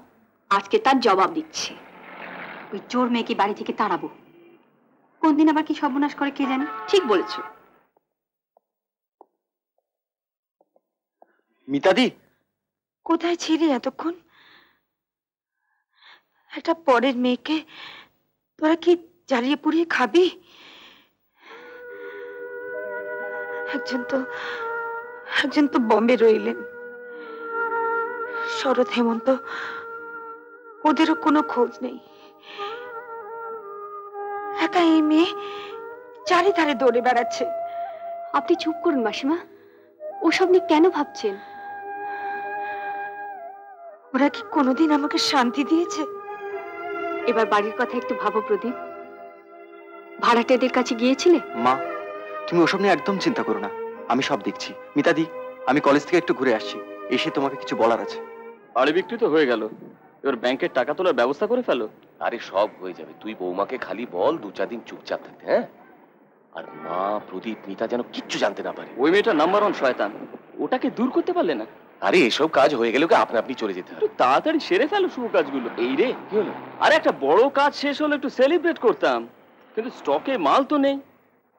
আজকে তার জবাব দিচ্ছি। ওই চোর মেয়েকে বাড়ি থেকে তাড়াবো। কোন দিন আবার কি সর্বনাশ করে কে জানে। ঠিক বলেছো। মিতাদি, কোথায় ছিলি এতক্ষণ? একটা পরের মেয়েকে তোরা কি জ্বালিয়ে পুড়িয়ে খাবি? একজন তো বম্বে রইলেন, শরৎ হেমন্ত, ওদেরও কোনো খোঁজ নেই। একা এই মেয়ে চারিধারে দৌড়ে বেড়াচ্ছে। আপনি চুপ করুন মাসিমা, ওসব নিয়ে কেন ভাবছেন? ওরা কি কোনোদিন আমাকে শান্তি দিয়েছে? এবার বাড়ির কথা একটু ভাবো প্রদীপ। ভাড়াটেদের কাছে গিয়েছিলে? মা, তুমি ওসব নিয়ে একদম চিন্তা করো না, আমি সব দেখছি। মিতাদি, আমি কলেজ থেকে একটু ঘুরে আসছি, এসে তোমাকে কিছু বলার আছে। বাড়ি বিক্রি তো হয়ে গেল, এবার ব্যাংকের টাকা তোলার ব্যবস্থা করে ফেলো। আরে সব হয়ে যাবে, তুই বৌমাকে খালি বল 2-4 দিন চুপচাপ থাকতে। হ্যাঁ, আর মা, প্রদীপ, মিতা যেন কিচ্ছু জানতে না পারে। ওই মেয়েটা নাম্বার 1 শয়তান, ওটাকে দূর করতে পারলে না? আরে এসব কাজ হয়ে গেলে ওকে আপনি চলে যেতে হবে। একটু তাড়াতাড়ি সেরে ফেলো শুভ কাজগুলো। এই রে, কি হলো? আরে একটা বড় কাজ শেষ হলো একটু সেলিব্রেট করতাম, কিন্তু স্টকে মাল তো নেই।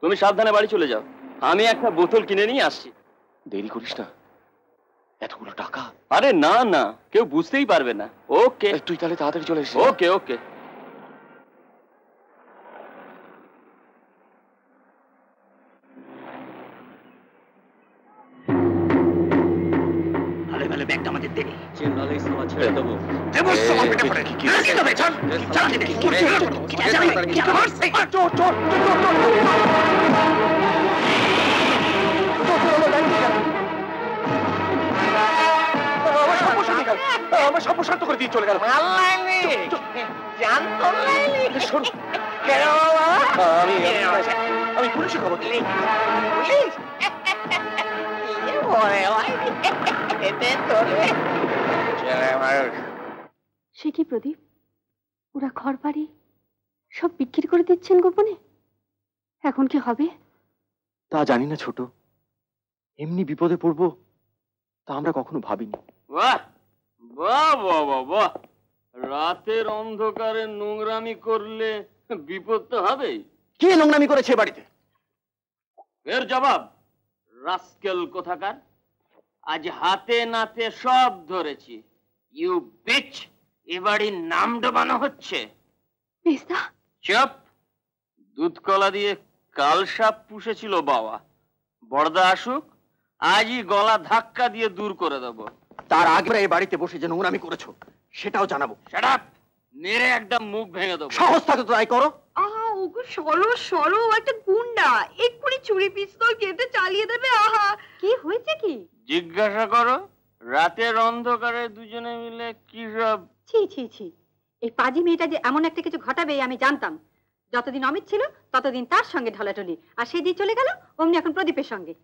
তুমি সাবধানে বাড়ি চলে যাও, আমি একটা বোতল কিনে নিয়ে আসছি। দেরি করিস না, এতগুলো টাকা। আরে না না, কেউ বুঝতেই পারবে না। ওকে, তুই তাহলে তাড়াতাড়ি চলে এসেছিস। ওকে ওকে। ব্যাগটা আমাদের দে। ছেড়ে দেবো। আমার সম্প্রসারিত করে দিয়ে চলে গেল। আমি পুলিশে খবর দিই। সে কি প্রদীপ, ওরা ঘর বাড়ি সব বিক্রি করে দিচ্ছেন গোপনে। এখন কি হবে? তা জানি না ছোট, এমনি বিপদে পড়বো তা আমরা কখনো ভাবিনি। বাহ বাহ বাহ বাহ বাহ, রাতের অন্ধকারে নোংরামি করলে বিপদ তো হবেই। কে নোংরামি করেছে বাড়িতে? এর জবাব রাস্কেল কোথাকার। আজ হাতে নাতে সব ধরেছি। ইউ বিচ, এ বাড়ির নাম ডোবানো হচ্ছে। মেজদা চুপ। দুধ কলা দিয়ে কাল সাপ পুষেছিল বাবা। বড়দা আসুক, আজই গলা ধাক্কা দিয়ে দূর করে দেবো। তার আগে এই বাড়িতে বসে যে নোংরামি করেছো সেটাও জানাবো। Shut up! মেরে একদম মুখ ভেঙে দেবো। সাহস থাকে তো তাই করো। আহা ওগো সরো সরো, একটা গুন্ডা এক্ষুনি চুরি পিস্তল কেটে চালিয়ে দেবে। আহা কি হয়েছে কি? জিজ্ঞাসা করো, রাতের অন্ধকারে দুজনে মিলে কি সব। ছি ছি ছি, এই পাজি মেয়েটা যে এমন একটা কিছু ঘটাবে আমি জানতাম। যতদিন অমিত ছিল ততদিন তার সঙ্গে ঢলাঢলি, আর সেই দিয়ে চলে গেল অমনি এখন প্রদীপের সঙ্গে।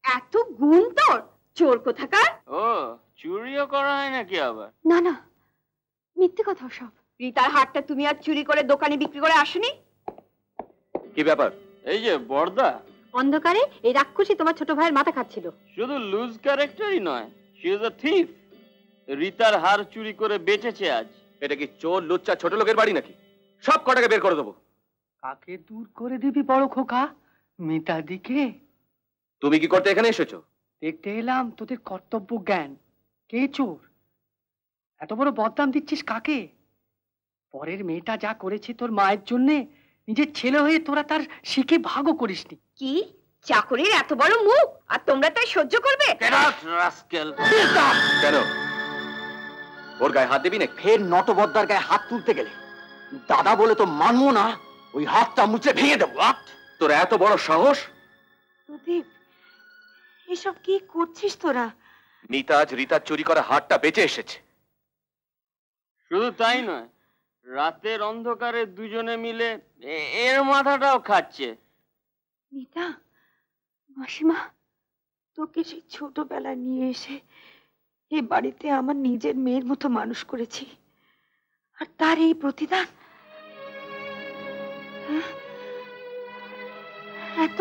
এত গুণ তোর, চোর কোথাকার। ও, চুরিও করা হয় নাকি আবার? না না, মিথ্যে কথা সব। রিতার হারটা তুমি আর চুরি করে দোকানে বিক্রি করে আসনি? কি ব্যাপার? এই যে বড়দা, অন্ধকারে এই রাক্ষসী তোমার ছোট ভাইয়ের মাথা খাচ্ছিল। শুধু লুজ ক্যারেক্টারই নয়, শি ইজ আ থিফ। রিতার হার চুরি করে বেচেছে আজ। এটা কি চোর লুচ্চা ছোট লোকের বাড়ি নাকি? সব কটাকে বের করে দেবো। কাকে দূর করে দিবি বড় খোকা? মিতাদিকে। তুমি কি করতে এখানে এসেছো? দেখতে এলাম তোদের কর্তব্য জ্ঞান। কে চোর? এত বড় বদনাম দিচ্ছিস কাকে? পরের মেয়েটা যা করেছে তোর মায়ের জন্যে, নিজের ছেলে হয়ে তোরা তার শিখে ভাগও করিসনি। কি চাকরির এত বড় মুখ, আর তোমরা তাই সহ্য করবে? কেন ওর গায়ে হাত দিবি না? ফের নটবদ্দার গায়ে হাত তুলতে গেলে দাদা বলে তো মানবো না, ওই হাতটা মুচড়ে ভেঙে দেবো। তোর এত বড় সাহস? প্রদীপ, এসব কি করছিস তোরা? মিতা আজ রিতার চুরি করা হাতটা বেঁচে এসেছে। শুধু তাই নয়, রাতের অন্ধকারে দুজনে মিলে এর মাথাটাও খাচ্ছে। মিতা, মাসিমা, তোকে সেই ছোটবেলায় নিয়ে এসে এই বাড়িতে আমার নিজের মেয়ের মতো মানুষ করেছি, আর তার এই প্রতিদান। এত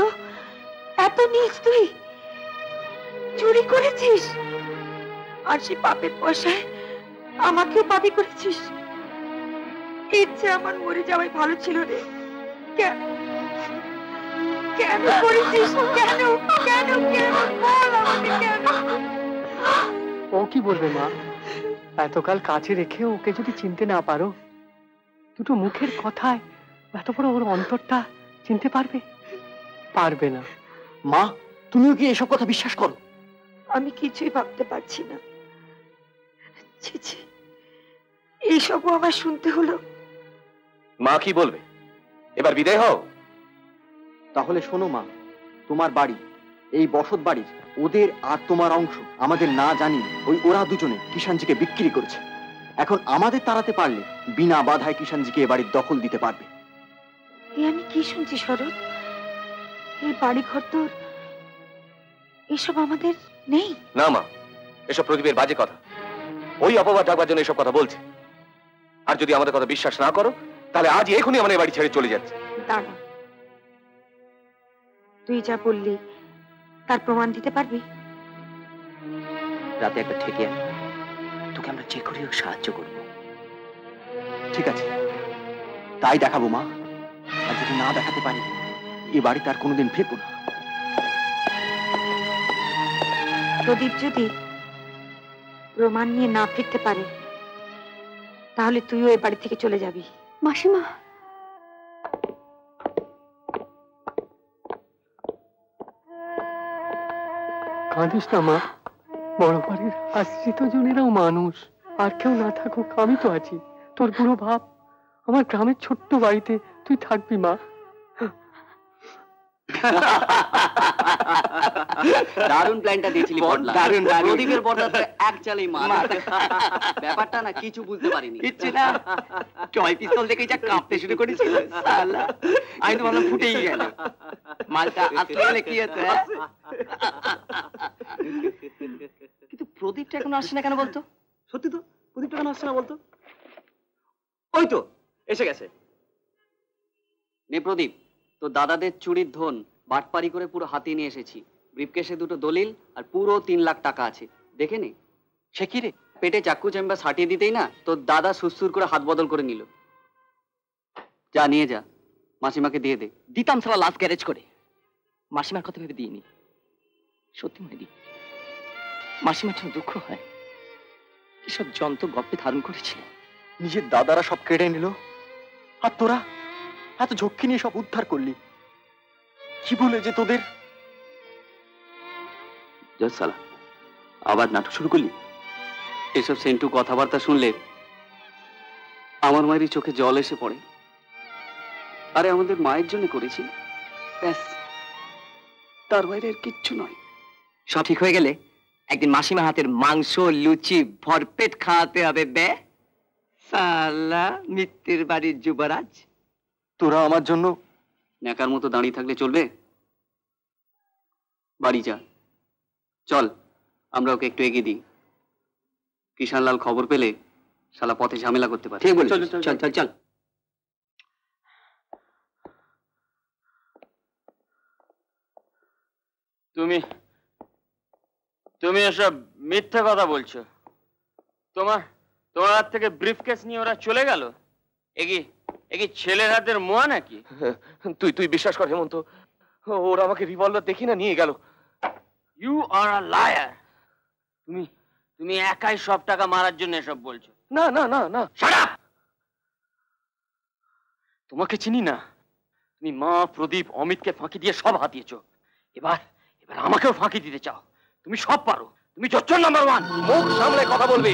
এত নীচ তুই চুরি করেছিস, আর সেই পাপের পয়সায় আমাকেও পাপি করেছিস। ইচ্ছে আমার মরে যাওয়াই ভালো ছিল রে। কেন কেন করেছিস? কেন কেন কেন বল আমাকে কেন? ও কি বলবে মা? এতকাল কাছে রেখে ওকে যদি চিনতে না পারো, দুটো মুখের কথায় এত বড় ওর অন্তরটা চিনতে পারবে? পারবে না। মা, তুমিও কি এসব কথা বিশ্বাস করো? আমি কিছুই ভাবতে পারছি না। ছি ছি, এইসবও আমার শুনতে হলো। মা কি বলবে? এবার বিদায় হও। তাহলে শোনো মা, তোমার বাড়ি, এই বসত বাড়ির ওদের আর তোমার অংশ আমাদের না জানি ওরা দুজনে কিষানজিকে বিক্রি করেছে। এখন আমাদের তাড়াতে পারলে বিনা বাধায় কিষানজিকে এ বাড়ির দখল দিতে পারবে। এ আমি কি শুনছি শরৎ? এই বাড়ি ঘর তোর, এসব আমাদের নেই? না মা, এসব প্রদীপের বাজে কথা। ওই অপবাদ ঢাকবার জন্য এসব কথা বলছে। আর যদি আমাদের কথা বিশ্বাস না করো, তাহলে আজ এখনই আমাদের বাড়ি ছেড়ে চলে যাচ্ছে। দাঁড়া, তুই যা বললি তার প্রমাণ দিতে পারবি? রাতে একবার ঠেকে আয়, তোকে আমরা যে করেও সাহায্য করব। ঠিক আছে, তাই দেখাবো মা। আর যদি না দেখাতে পারি, এ বাড়িতে আর কোনোদিন ফিরবো না। প্রদীপ যদি প্রমাণ নিয়ে না ফিরতে পারে, তাহলে তুইও এ বাড়ি থেকে চলে যাবি। মাসিমা, কাঁদিস না মা। বড় বাড়ির আশ্রিত জনেরাও মানুষ, আর কেউ না থাকুক আমি তো আছি। তোর বুড়ো ভাব, আমার গ্রামের ছোট্ট বাড়িতে তুই থাকবি মা। দারুণ প্ল্যানটা দিয়েছিলি বড়দা। দারুণ দারুণ। প্রদীপের বড়দা তো এক চালেই মার। ব্যাপারটা না কিছু বুঝতে পারিনি। কিচ্ছু না, টয় পিস্তল দেখে যা কাঁপতে শুরু করেছিল শালা, আমি তো ভাবলাম ফুটেই গেল। মালটা আসলে হলে কি হতো? কিন্তু প্রদীপটা এখনো আসছে না কেন বলতো? সত্যি তো, প্রদীপটা কেন আসছে না বলতো? ওই তো এসে গেছে। নে প্রদীপ, তো দাদাদের চুরির ধন বাটপারি করে পুরো হাতিয়ে নিয়ে এসেছি। ব্রিফকেসে দুটো দলিল আর পুরো 3 লাখ টাকা আছে, দেখে নে। সে কি রে? পেটে চাক্কু চেম্বা সাটিয়ে দিতেই না তোর দাদা সুসুর করে হাত বদল করে নিল। যা নিয়ে যা, মাসিমাকে দিয়ে দে। দিতাম সারা লাস্ট গ্যারেজ করে, মাসিমার কথা ভেবে দিইনি। সত্যি মনে দিই, মাসিমার জন্য দুঃখ হয়। এসব যন্ত্র গপ্পে ধারণ করেছিল। নিজের দাদারা সব কেড়ে নিল, আর তোরা এত ঝক্কি নিয়ে সব উদ্ধার করলি। কি বলে যে তোদের? সালা, আবার নাটক শুরু করলি? এসব সেন্টু কথাবার্তা শুনলে আমার মায়েরই চোখে জল এসে পড়ে। আরে আমাদের মায়ের জন্য করেছি, ব্যাস, তার বাইরে আর কিচ্ছু নয়। সব ঠিক হয়ে গেলে একদিন মাসিমা হাতের মাংস লুচি ভরপেট খাওয়াতে হবে। বে সালা মিত্তির বাড়ির যুবরাজ। তোরা আমার জন্য ন্যাকার মতো দাঁড়িয়ে থাকলে চলবে? বাড়ি যা, চল আমরা ওকে একটু এগিয়ে দিই। কিষানলাল খবর পেলে শালা পথে ঝামেলা করতে পারে। ঠিক বলে, চল চল চল। তুমি তুমি এসব মিথ্যে কথা বলছো। তোমার হাত থেকে ব্রিফকেস নিয়ে ওরা চলে গেল? এগি ছেলের হাতের মোয়া নাকি? তুই বিশ্বাস কর হেমন্ত, ওরা আমাকে রিভলভার দেখি না নিয়ে গেল। You are a liar. তুমি একাই সব টাকা মারার জন্য এসব বলছো। না না না না, শাট আপ! তোমাকে চিনি না। তুমি মা, প্রদীপ, অমিতকে ফাঁকি দিয়ে সব হাতিয়েছো। এবার আমাকেও ফাঁকি দিতে চাও। তুমি সব পারো, তুমি জচ্চর নাম্বার 1। মুখ সামলে কথা বলবি।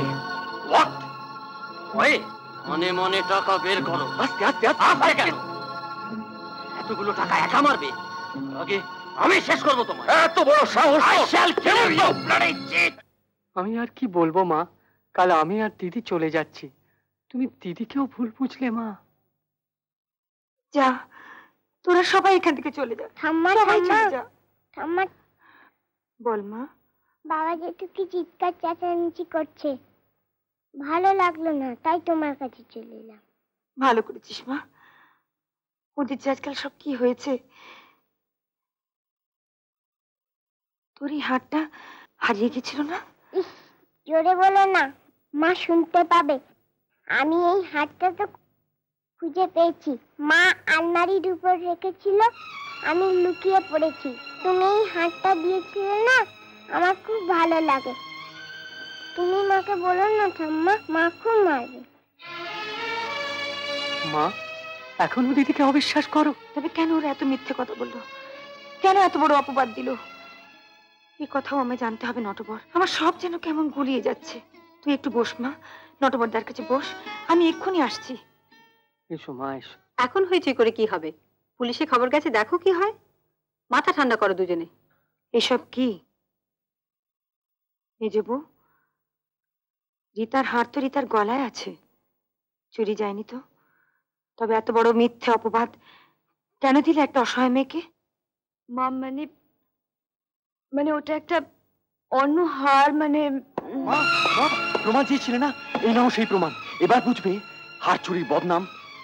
হোয়াট? ওই মনে মনে টাকা বের করো। আস্তে আস্তে আস্তে কেন? এতগুলো টাকা একা মারবে? আগে আমি শেষ করবো তোমার। এত বড় সাহস! I shall kill you, bloody cheat! আমি আর কি বলবো মা, কাল আমি আর দিদি চলে যাচ্ছি। তুমি দিদিকেও ভুল বুঝলে মা। যা, তোরা সবাই এখান থেকে চলে যা। ঠাম্মা সবাই ঠাম্মা চলে যা। ঠাম্মা, বল মা। বাবা যেটু কি চিৎকার চেঁচামেচি করছে, ভালো লাগলো না, তাই তোমার কাছে চলে এলাম। ভালো করেছিস মা। ওদের যে আজকাল সব কি হয়েছে। তোর এই হাতটা হারিয়ে গেছিল না? ইস, জোরে বলো না, মা শুনতে পাবে। আমি এই হাতটা তো খুঁজে পেয়েছি, মা আলমারির উপর রেখেছিল, আমি লুকিয়ে পড়েছি। তুমি এই হাতটা দিয়েছিলে না, আমার খুব ভালো লাগে। তুমি মাকে বলো না ঠাম্মা, মা খুব মারবে। মা, এখনো দিদিকে অবিশ্বাস করো? তবে কেন ওরা এত মিথ্যে কথা বললো? কেন এত বড় অপবাদ দিল? এই কথাও আমায় জানতে হবে নটবর। আমার সব যেন কেমন গুলিয়ে যাচ্ছে। তুই একটু বস মা, নটবরদার কাছে বস, আমি এক্ষুনি আসছি। এসো মা, এসো। এখন হয়েছে করে কি হবে? পুলিশে খবর গেছে, দেখো কি হয়। মাথা ঠান্ডা করো দুজনে। এসব কি মেজো বউ? রীতার হার তো রীতার গলায় আছে, চুরি যায়নি তো। তবে এত বড় মিথ্যে অপবাদ কেন দিলে একটা অসহায় মেয়েকে? মা, মানে ওটা একটা অন্য হার, মানে প্রমাণ চেয়েছিলে না, এই নাও সেই প্রমাণ। এবার বুঝবে হার চুরির বদনাম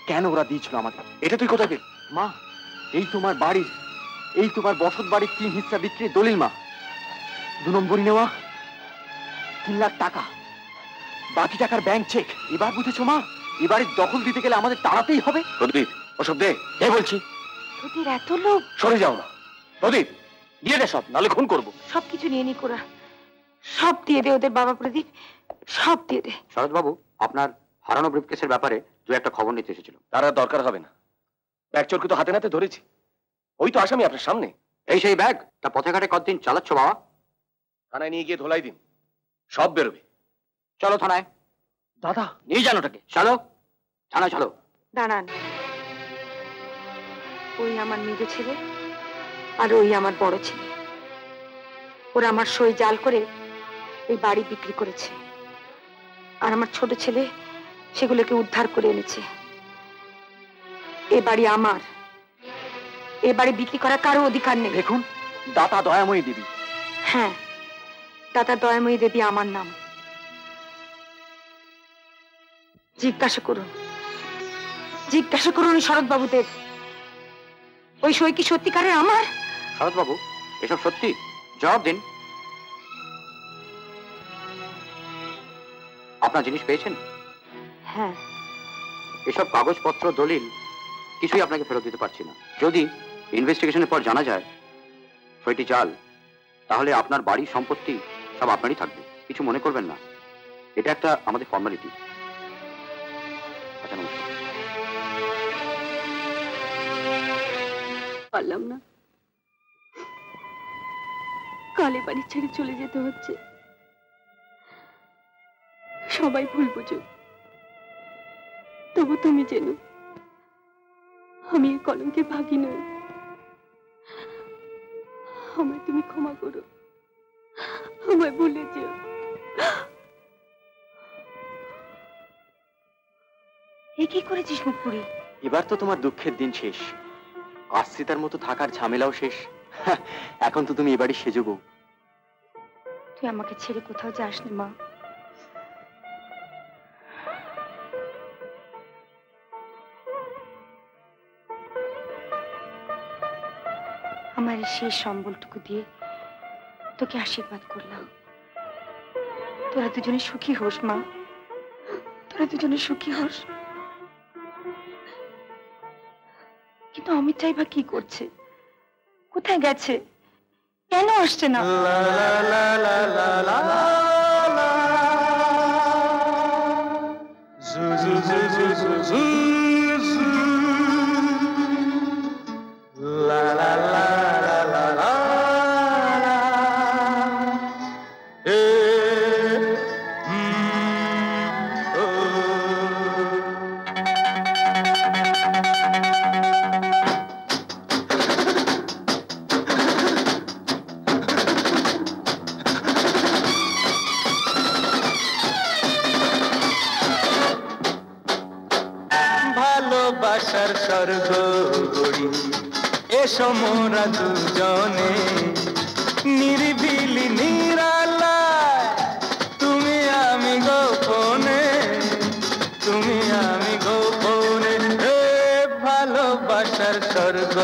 কেন ওরা দিয়েছিল আমাদের। এটা তুই কোথায় পেলি? মা, এই তোমার বাড়ির, এই তোমার বসত বাড়ির 3 হিস্সা বিক্রির দলিল মা। 2 নম্বরই নেওয়া 3 লাখ টাকা, বাকি টাকার ব্যাংক চেক। এবার বুঝেছো মা, এবারে দখল দিতে গেলে আমাদের তাড়াতেই হবে। প্রদীপ, ওসব দে। বলছি তোদের এত লোভ। সরে যাও না প্রদীপ, দিয়ে দে সব, নাহলে খুন করবো। সবকিছু নিয়ে নি কোরা, সব দিয়ে দে ওদের। বাবা প্রদীপ, সব দিয়ে দে। শরৎবাবু, আপনার হারানো ব্রিফকেসের ব্যাপারে দু একটা খবর নিতে এসেছিল। তার আর দরকার হবে না। ব্যাগ চোরকে তো হাতে নাতে ধরেছি, ওই তো আসামি আপনার সামনে। এই সেই ব্যাগ? তা পথে ঘাটে কতদিন চালাচ্ছ বাবা? থানায় নিয়ে গিয়ে ধোলাই দিন, সব বেরোবে। চলো থানায়। দাদা, নিয়ে যান ওটাকে। চলো থানায়, চলো। দাঁড়ান, ওই আমার মেজো ছেলে আর ওই আমার বড় ছেলে। ওরা আমার সই জাল করে এই বাড়ি বিক্রি করেছে, আর আমার ছোট ছেলে সেগুলোকে উদ্ধার করে এনেছে। এ বাড়ি আমার, এ বাড়ি বিক্রি করার কারো অধিকার নেই। দেখুন, দাতা দয়াময়ী দেবী। হ্যাঁ, দাতা দয়াময়ী দেবী আমার নাম। জিজ্ঞাসা করুন জিজ্ঞাসা করুন শরৎ বাবুদের, ওই সই কি সত্যিকারের আমার? শরৎ বাবু, এসব সত্যি? জবাব দিন। আপনার জিনিস পেয়েছেন? হ্যাঁ। এসব কাগজপত্র দলিল কিছুই আপনাকে ফেরত দিতে পারছি না। যদি ইনভেস্টিগেশনের পর জানা যায় সইটি জাল, তাহলে আপনার বাড়ির সম্পত্তি সব আপনারই থাকবে। কিছু মনে করবেন না, এটা একটা আমাদের ফর্মালিটি। আচ্ছা, নমস্কার। পারলাম না, কালে বাড়ি ছেড়ে চলে যেতে হচ্ছে। সবাই ভুল বুঝো, তবু তুমি জেনো আমি এই কলঙ্কের ভাগী নই। আমায় তুমি ক্ষমা করো, আমায় ভুলে যেও। এ কি করেছিস মুখপুরি? এবার তো তোমার দুঃখের দিন শেষ, আশ্রিতার মতো থাকার ঝামেলাও শেষ। এখন তো তুমি এবারই সেজো বউ। তুই আমাকে ছেড়ে কোথাও যাস না মা। আমার এই শেষ সম্বলটুকু দিয়ে তোকে আশীর্বাদ করলাম। তোরা দুজনে সুখী হোস মা, তোরা দুজনে সুখী হোস। কিন্তু অমিতটাই বা কি করছে, কোথায় গেছে, কেন আসছে না? ভালোবাসার স্বর্গ গড়ি এসো মোরা দুজনে, নিরিবিলি নিরালায় তুমি আমি গোপনে, তুমি আমি গোপনে। ভালোবাসার স্বর্গ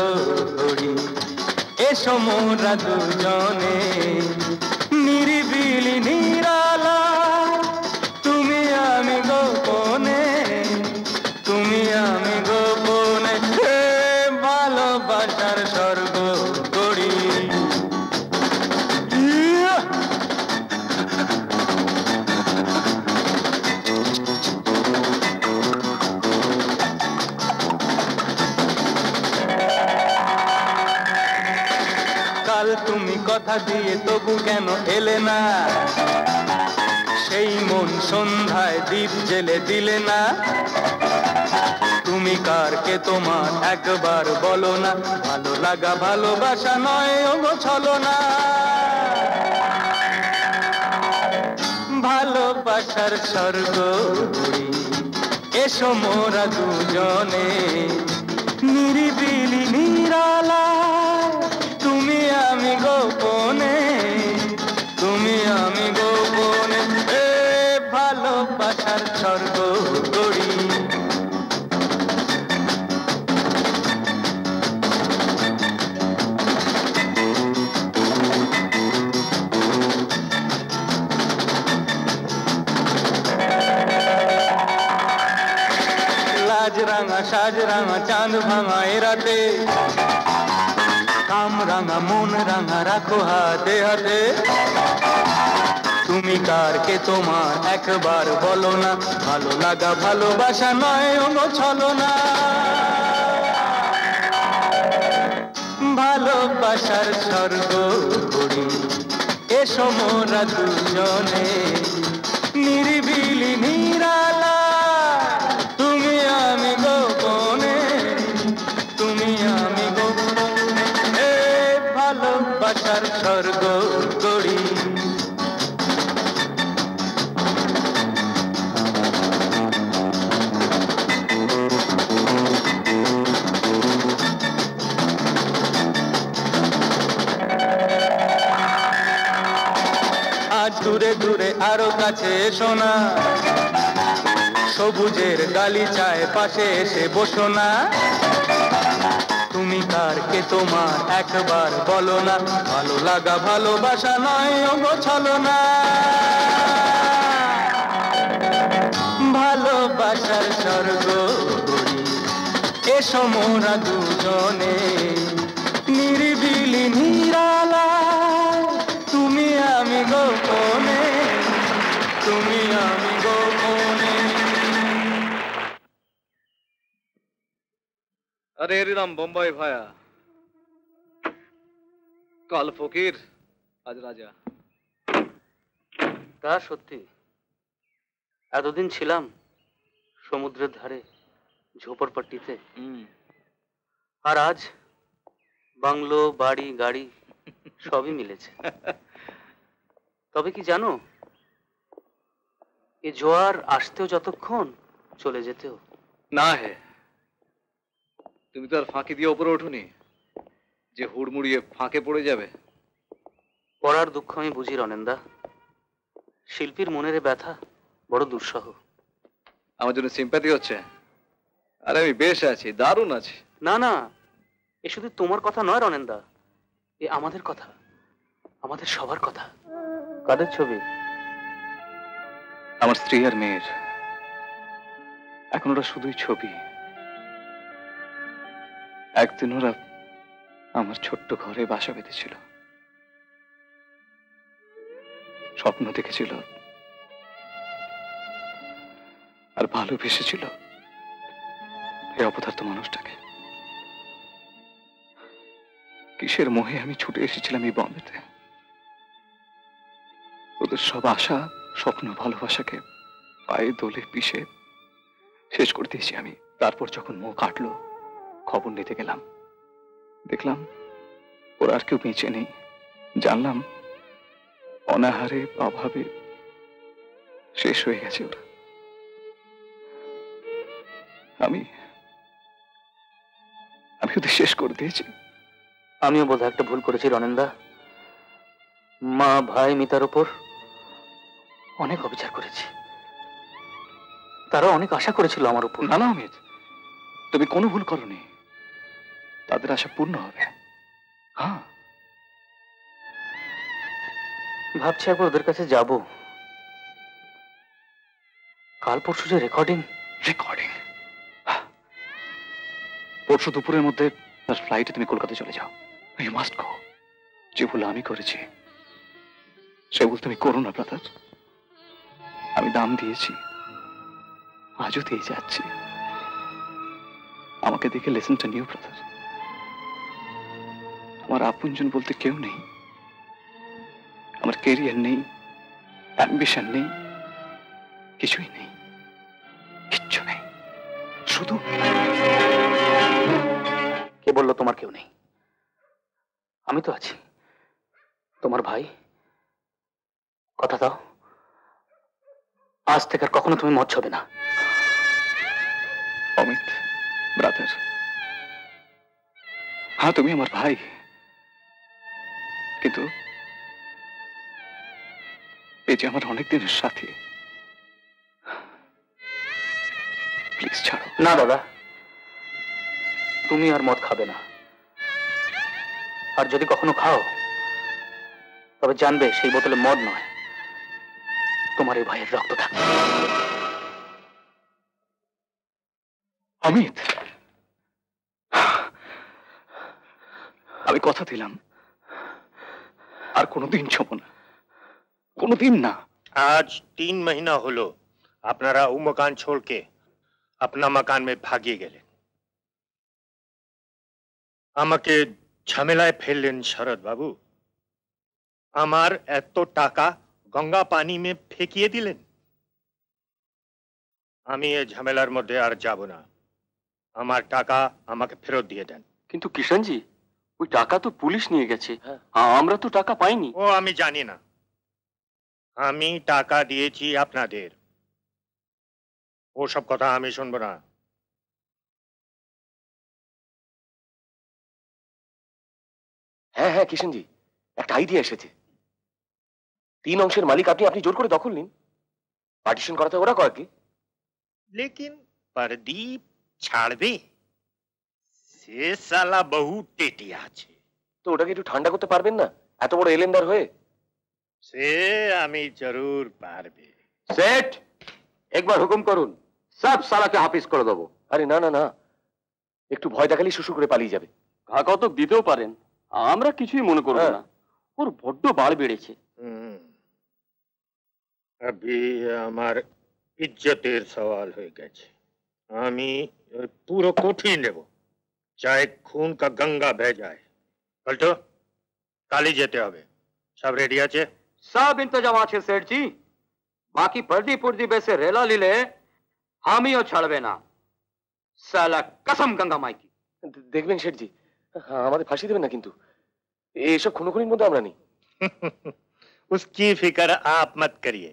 গড়ি এসো মোরা দুজনে, নিরিবিলি নিরালায় তুমি আমি গোপনে, তুমি আমি গোপনে। ভালোবাসার স্বর্গ গড়ি। কাল তুমি কথা দিয়ে তবু কেন এলে না, সেই মন সন্ধ্যায় দীপ জেলে দিলে না। তুমি কার কে তোমার একবার বলো না, ভালো লাগা ভালোবাসা নয় ওগো ছলনা। ভালোবাসার স্বর্গ গড়ি এসো মোরা দুজনে, নিরিবিলি নিরালায় তুমি আমি গোপনে, তুমি আমি গোপনে। ভালোবাসার স্বর্গ গড়ি। লাজ রাঙা সাজ রাঙা চাঁদ ভাঙা এরাতে, কাম রাঙা মন রাঙা রাখো হাতে হাতে। তুমি কার কে তোমার একবার বলো না, ভালো লাগা ভালোবাসা নয় ওগো ছলনা। ভালোবাসার স্বর্গ গড়ি এসো মোরা দুজনে, নিরিবিলি নিরালা তুমি আমি গোপনে, তুমি আমি গোপনে। ভালোবাসার স্বর্গ গড়ি। আজ দূরে দূরে আরো কাছে এসো না, সবুজের গালিচায় পাশে এসে বসো না। তুমি কার কে তোমার একবার বলো না, ভালো লাগা ভালোবাসা নয় ওগো ছলনা। ভালোবাসার স্বর্গ গড়ি এসো মোরা দুজনে, নিরিবিলি নিরালায় তুমি আমি গোপনে, তুমি আমি গোপনে। আরে এর নাম বোম্বাই ভায়া, কাল ফকির আজ রাজা। তা সত্যি, এতদিন ছিলাম সমুদ্রের ধারে ঝোপড়পট্টিতে, আর আজ বাংলো বাড়ি গাড়ি সবই মিলেছে। তবে কি জানো, এ জোয়ার আসতেও যতক্ষণ, চলে যেতেও। না হে, তুমি তো আর ফাঁকি দিয়ে ওপরে ওঠোনি যে হুড়মুড়িয়ে ফাঁকে পড়ে যাবে। পড়ার দুঃখ আমি বুঝি রনেন্দা, শিল্পীর মনের ব্যথা বড় দুঃসহ। আমার জন্য সিম্প্যাথি হচ্ছে? আরে আমি বেশ আছি, দারুণ আছি। না না, এ শুধু তোমার কথা নয় রনেন্দা, এ আমাদের কথা, আমাদের সবার কথা। কাদের ছবি? আমার স্ত্রী আর মেয়ের। এখন ওরা শুধুই ছবি। একদিন ওরা আমার ছোট্ট ঘরে বাসা বেঁধেছিল, স্বপ্ন দেখেছিল আর ভালোবেসেছিল এই অপদার্থ মানুষটাকে। কিসের মোহে আমি ছুটে এসেছিলাম এই বম্বেতে। ওদের সব আশা স্বপ্ন ভালোবাসাকে পায়ে দোলে পিষে শেষ করে দিয়েছি আমি। তারপর যখন মুখ কাটলো, খবর নিতে গেলাম, দেখলাম ওরা আর কেউ বেঁচে নেই। জানলাম অনাহারে অভাবে শেষ হয়ে গেছে ওরা। আমি ওদের শেষ করে দিয়েছি। আমিও বোধহয় একটা ভুল করেছি রনেন্দা। মা ভাই মিতার উপর অনেক অবিচার করেছি। তারা অনেক আশা করেছিল আমার উপর। না না অমিত, তুমি কোনো ভুল করনি। তাদের আশা পূর্ণ হবে। হ্যাঁ, ভাবছি একবার ওদের কাছে যাব। কাল পরশু যে রেকর্ডিং পরশু দুপুরের মধ্যে তার ফ্লাইটে তুমি কলকাতা চলে যাও। You must go. যে ভুল আমি করেছি সে ভুল তুমি করো না ব্রাদার। আমি দাম দিয়েছি, আজও দিয়ে যাচ্ছি। আমাকে দেখে লেসনটা নিও ব্রাদার। আমার আপনজন বলতে কেউ নেই, আমার ক্যারিয়ার নেই, অ্যাম্বিশন নেই, কিছুই নেই, কিচ্ছু নেই। শুধু কে বললো তোমার কেউ নেই? আমি তো আছি, তোমার ভাই। কথা দাও, আজ থেকে আর কখনো তুমি মদ ছবে না। অমিত ব্রাদার, হ্যাঁ তুমি আমার ভাই, কিন্তু এই যে আমার অনেক দিনের সাথী, প্লিজ ছাড়ো। না দাদা, তুমি আর মদ খাবে না। আর যদি কখনো খাও, তবে জানবে সেই বোতলে মদ নয়, তোমার এই ভাইয়ের রক্ত থাকবে। অমিত, আমি কথা দিলাম আর কোনোদিন ছোব না, কোনোদিন না। आज 3 महीना হলো আপনারা ও মকান छोड़ के अपना मकान में भागिए গেলেন। আমাকে ঝামেলায় ফেললেন শরৎ বাবু। আমার এত টাকা গঙ্গা পানি মে ফেকিয়ে দিলেন। আমি এই ঝামেলার মধ্যে আর যাব না। আমার টাকা আমাকে ফেরত দিয়ে দেন। কিন্তু কিষানজি, ওই টাকা তো পুলিশ নিয়ে গেছে, আমরা তো টাকা পাইনি। ও আমি জানি না, আমি টাকা দিয়েছি আপনাদের। ও সব কথা আমি শুনবো না। হ্যাঁ হ্যাঁ কিষানজি, একটা আইডিয়া এসেছে। 3 অংশের মালিক আপনি, আপনি জোর করে দখল নিন। পার্টিশন করাতে ওরা কয়েক, लेकिन प्रदीप ছাড়বে সে শালা বহু টেটি আছে। তো ওটাকে একটু ঠান্ডা করতে পারবেন না, এত বড় এলেন্দার হয়ে? সে আমি জরুর পারবে। सेठ एक बार हुक्म करुन, सब साला के हाफिज कर देबो। আরে না না না, একটু ভয় দেখালি শুশু করে পালিয়ে যাবে। ঘা কত দিতেও পারেন, আমরা কিছুই মনে করব না। ওর বড্ড বাড় বেড়েছে। अभी আমার ইজ্জতের সওয়াল হয়ে গেছে। আমি পুরো কোঠি নেব, চাहे खून का गंगा बह जाए। पलटो, কালি যেতে হবে। সব রেডি আছে? सब इंतजाम আছে सेठ जी। बाकी प्रदीप प्रदीप ऐसे रेला लीले আমিও ছাড়বে না। साला कसम गंगा माई की। দেখবেন শেঠজি, আমাদের ফাঁসি দেবেন না কিন্তু। এইসব খুনোখুনির মধ্যে আমরা নেই। उसकी फिक्र आप मत करिए,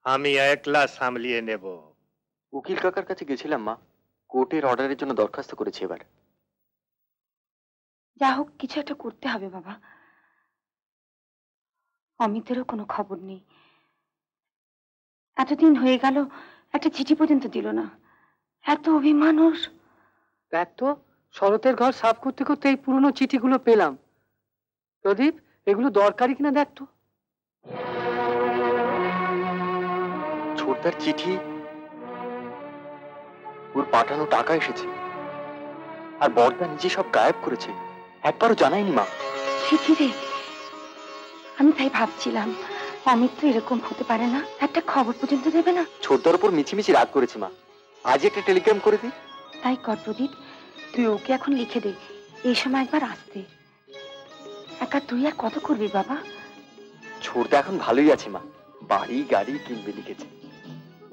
আমি একলা সামলিয়ে নেব। উকিল কাকার কাছে গেছিলাম মা, কোর্টের অর্ডারের জন্য দরখাস্ত করেছে এবার। যা হোক কিছু একটা করতে হবে বাবা। অমিতেরও কোনো খবর নেই, এতদিন হয়ে গেল একটা চিঠি পর্যন্ত দিল না। এত অভিমান ওর। দেখ তো, শরতের ঘর সাফ করতে করতে এই পুরনো চিঠিগুলো পেলাম। প্রদীপ, এগুলো দরকারি কিনা দেখ তো। ছোটদার চিঠি, ওর পাঠানো টাকা এসেছে, আর বড়দা নিজে সব গায়েব করেছে, একবারও জানায়নি মা। চিঠি রে, আমি তাই ভাবছিলাম অমিত তো এরকম হতে পারে না, একটা খবর পর্যন্ত দেবে না। ছোটদার উপর মিছিমিছি রাগ করেছে মা, আজ একটা টেলিগ্রাম করে দিই। তাই কর প্রদীপ, তুই ওকে এখন লিখে দে এই সময় একবার আসতে। একা তুই আর কত করবি বাবা? ছোটদা এখন ভালোই আছে মা, বাড়ি গাড়ি কিনবে লিখেছে।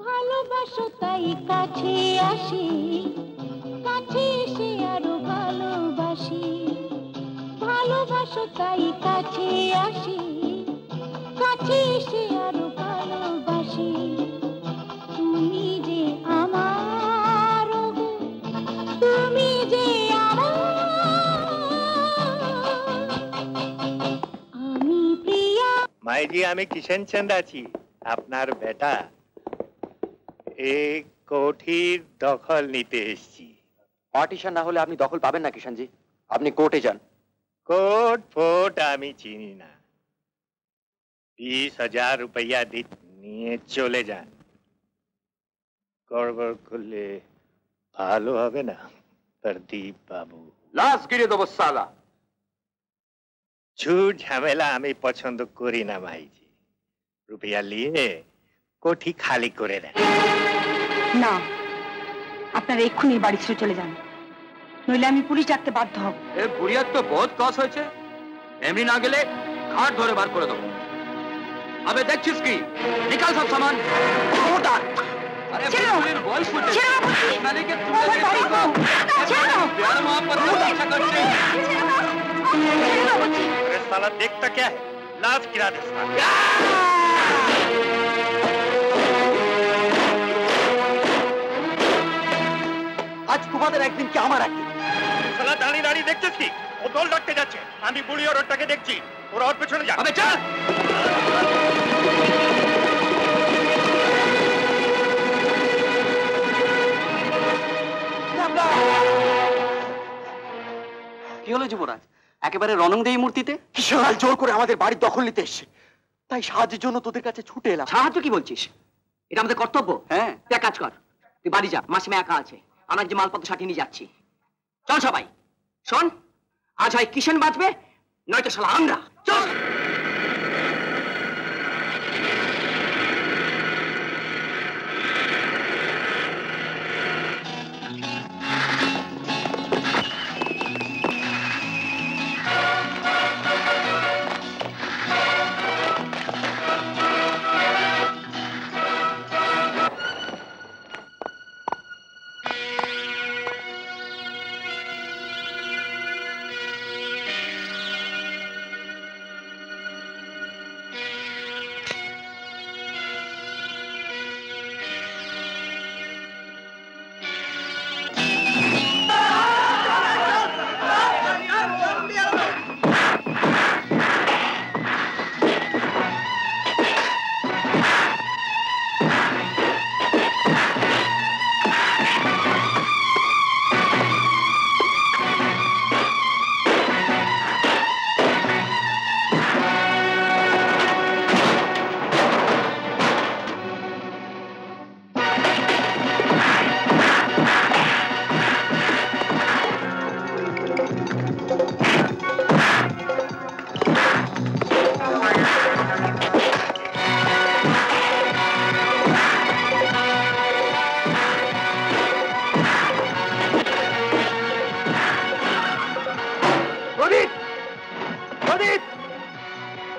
ভালোবাসো তাই কাছে আসি, কাছে এসে আরো ভালোবাসি। ভালোবাসো তাই কাছে আসি, কাছে এসে আরো ভালোবাসি। তুমি যে আমার, তুমি যে আমার, আমি প্রিয়া। মাইজি, আমি কিষেন চন্দ আছি, আপনার বেটা। এই কোঠির দখল নিতে এসেছি। পার্টিশন না হলে আপনি দখল পাবেন না কিষানজি, আপনি কোর্টে যান। কোর্ট ফোর্ট আমি চিনি না, 20,000 রুপয়া নিয়ে চলে যান। গড়বড় করলে ভালো হবে না প্রদীপ বাবু। লাশ গিরে দেবো সালা। ঝুট ঝামেলা আমি পছন্দ করি না ভাইজি। রুপয়া নিয়ে কোঠি খালি করে দেন। না, আপনারা এক্ষুনি বাড়ি ছেড়ে চলে যান, নইলে আমি পুলিশ ডাকতে বাধ্য হব। এ বুড়িয়ার তো বহুত কস হয়েছে, এমনি না গেলে ঘাট ধরে বার করে দেবো। আবে দেখছিস কি, নিকাল সব সামান। আরে পুলিশ বল ফুটে মালিকে তুলে দে বাবু। प्यार मोहब्बत बहुत अच्छा करते हैं। अरे साला देखता क्या है, लाश गिरा दे साला। আজ তোমাদের একদিন কি আমার একদিন। সালা দাঁড়িয়ে দাঁড়িয়ে দেখছিস কি, ও দল ডাকতে যাচ্ছে, আমি বুড়ি ওর ওটাকে দেখছি, ওরা ওর পেছনে যা। আবে চল। কি হলো যুবরাজ, একেবারে রণংদেহী মূর্তিতে? কিশোরাল জোর করে আমাদের বাড়ির দখল নিতে এসেছে, তাই সাহায্যের জন্য তোদের কাছে ছুটে এলাম। সাহায্য কি বলছিস? এটা আমাদের কর্তব্য। হ্যাঁ, তুই এক কাজ কর, তুই বাড়ি যা, মাসিমা একা আছে, আমরা যে মালপত্র সাথে নিয়ে যাচ্ছি। চল সবাই, শোন, আজ হয় কিষেন বাঁচবে, নয়তো শালা আমরা। চল।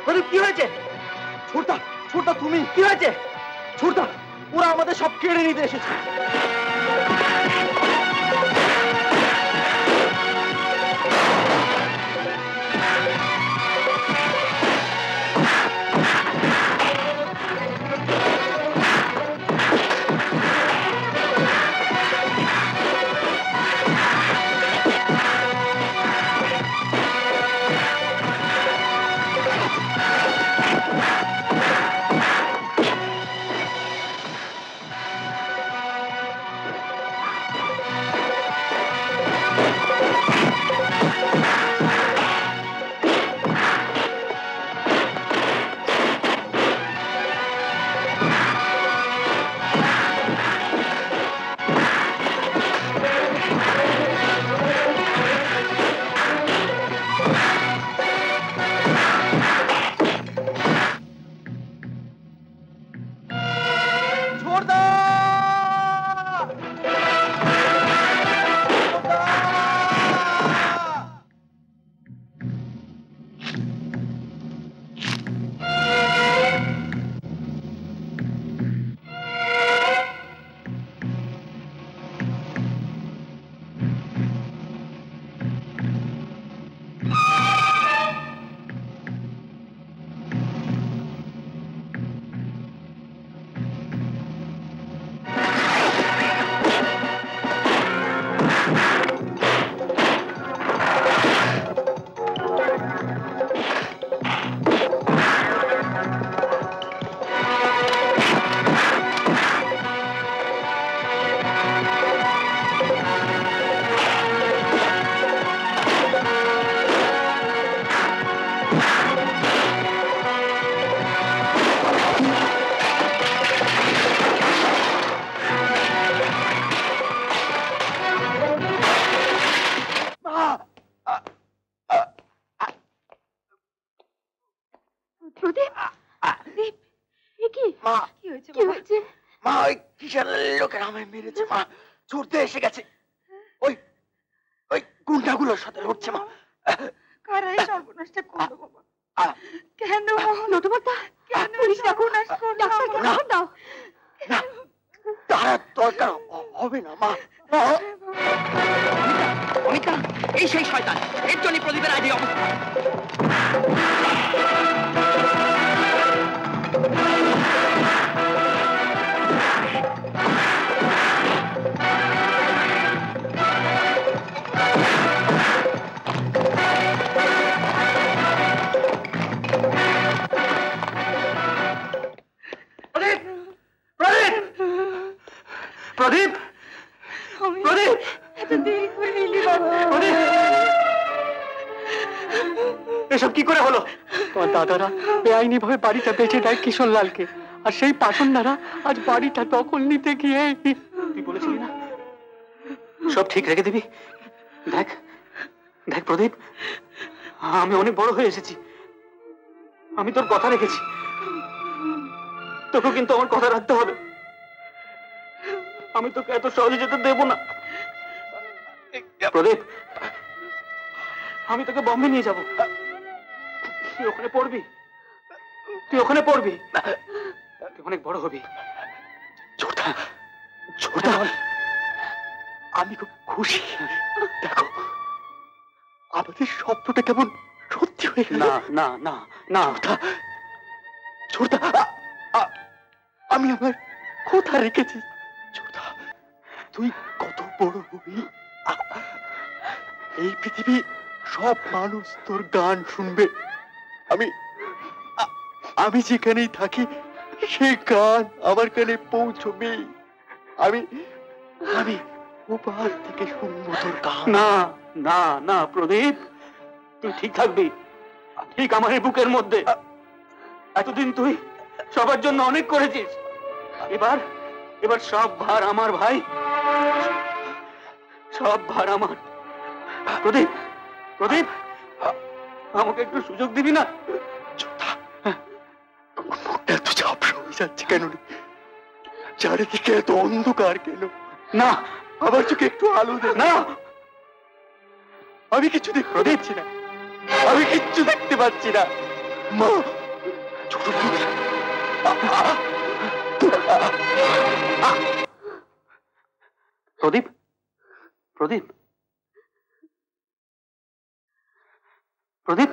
প্রদীপ কি হয়েছে? ছোটদা, ছোটদা তুমি কি হয়েছে? ছোটদা, ওরা আমাদের সব কেড়ে নিতে এসেছে। লোকেরা আমায় মেরেছে মা, ছুটতে এসে গেছে, ওই ওই গুন্ডাগুলোর সাথে লড়ছে মা। কারা এই সর্বনাশটা করলো বাবা? কেন নটবরদা? কেন সর্বনাশ করলো? ডাক্তারকে খবর দাও। না, তার দরকার হবে না মা। অমিতা, এই সেই শয়তান, এর জন্য প্রদীপের আজ এই অবস্থা। প্রদীপ, প্রদীপ, এত দেরি করে এলি বাবা। এসব কি করে হলো? তোমার দাদারা বেআইনি ভাবে বাড়িটা বেচে দেয় কিশোরলালকে, আর সেই পাষণ্ডারা আজ বাড়িটা দখল নিতে গিয়ে। তুই বলেছিলি না সব ঠিক রেখে দিবি? দেখ দেখ প্রদীপ, আমি অনেক বড় হয়ে এসেছি, আমি তোর কথা রেখেছি, তোকে কিন্তু আমার কথা রাখতে হবে। আমি তোকে এত সহজে যেতে দেবো না প্রদীপ। আমি তোকে বম্বে নিয়ে যাব, তুই ওখানে পড়বি, তুই ওখানে পড়বি, তুই অনেক বড় হবি। ছোটদা, ছোটদা, আমি খুব খুশি। দেখো আমাদের স্বপ্নটা কেমন সত্যি হয়ে গেল। না না না না ছোটদা, আমি আমার কথা রেখেছি। ছোটদা, তুই কত বড় হবি, এই পৃথিবী সব মানুষ তোর গান শুনবে। আমি যেখানেই থাকি সেই গান আমার কানে পৌঁছবে। আমি আমি ওপার থেকে শুনবো তোর গান। না না না প্রদীপ, তুই ঠিক থাকবি, ঠিক আমার এই বুকের মধ্যে। এতদিন তুই সবার জন্য অনেক করেছিস, এবার এবার সব ভার আমার ভাই, সব ভার আমার। প্রদীপ, প্রদীপ, আমাকে একটু সুযোগ দিবি না? এত ঝাপসা হয়ে যাচ্ছে কেন রে? চারিদিকে এত অন্ধকার কেন? না, আমার চোখে একটু আলো দে। না, আমি কিছু দেখতে পাচ্ছি না, আমি কিচ্ছু দেখতে পাচ্ছি না। মা প্রদীপ প্রদীপ প্রদীপ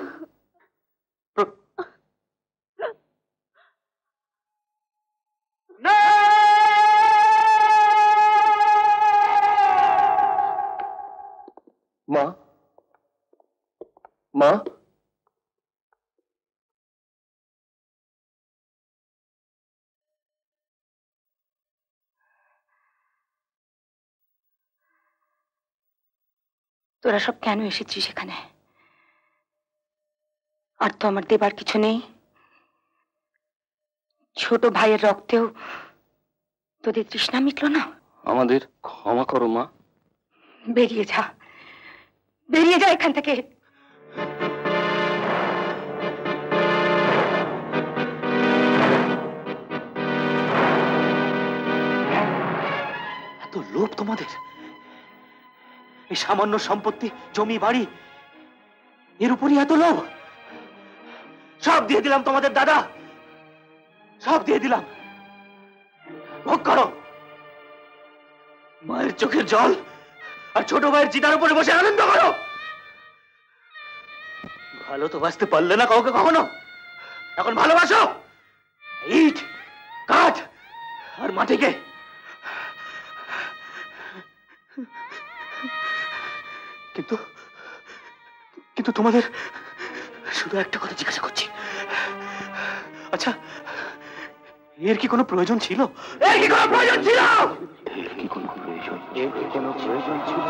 মা মা তোরা সব কেন এসেছিস এখানে? আর তো আমার দেবার কিছু নেই। ছোট ভাইয়ের রক্তেও তোদের তৃষ্ণা মিটলো না। আমাদের ক্ষমা করো মা। বেরিয়ে যা, বেরিয়ে যা এখান থেকে। এত লোভ তোমাদের? এই সামান্য সম্পত্তি, জমি বাড়ি, এর উপরই এত লোভ? সব দিয়ে দিলাম তোমাদের দাদা, সব দিয়ে দিলাম, ভোগ করো। মায়ের চোখের জল আর ছোট ভাইয়ের চিতার উপরে বসে আনন্দ করো। ভালো তো বাঁচতে পারলে না কাউকে কখনো, এখন ভালোবাসো ইট, কাঠ আর মাটিকে। কিন্তু কিন্তু তোমাদের শুধু একটা কথা জিজ্ঞাসা করছি, আচ্ছা এর কি কোনো প্রয়োজন ছিল? এর কি কোনো প্রয়োজন ছিল? এর কি কোনো প্রয়োজন? এর কি কোনো প্রয়োজন ছিল?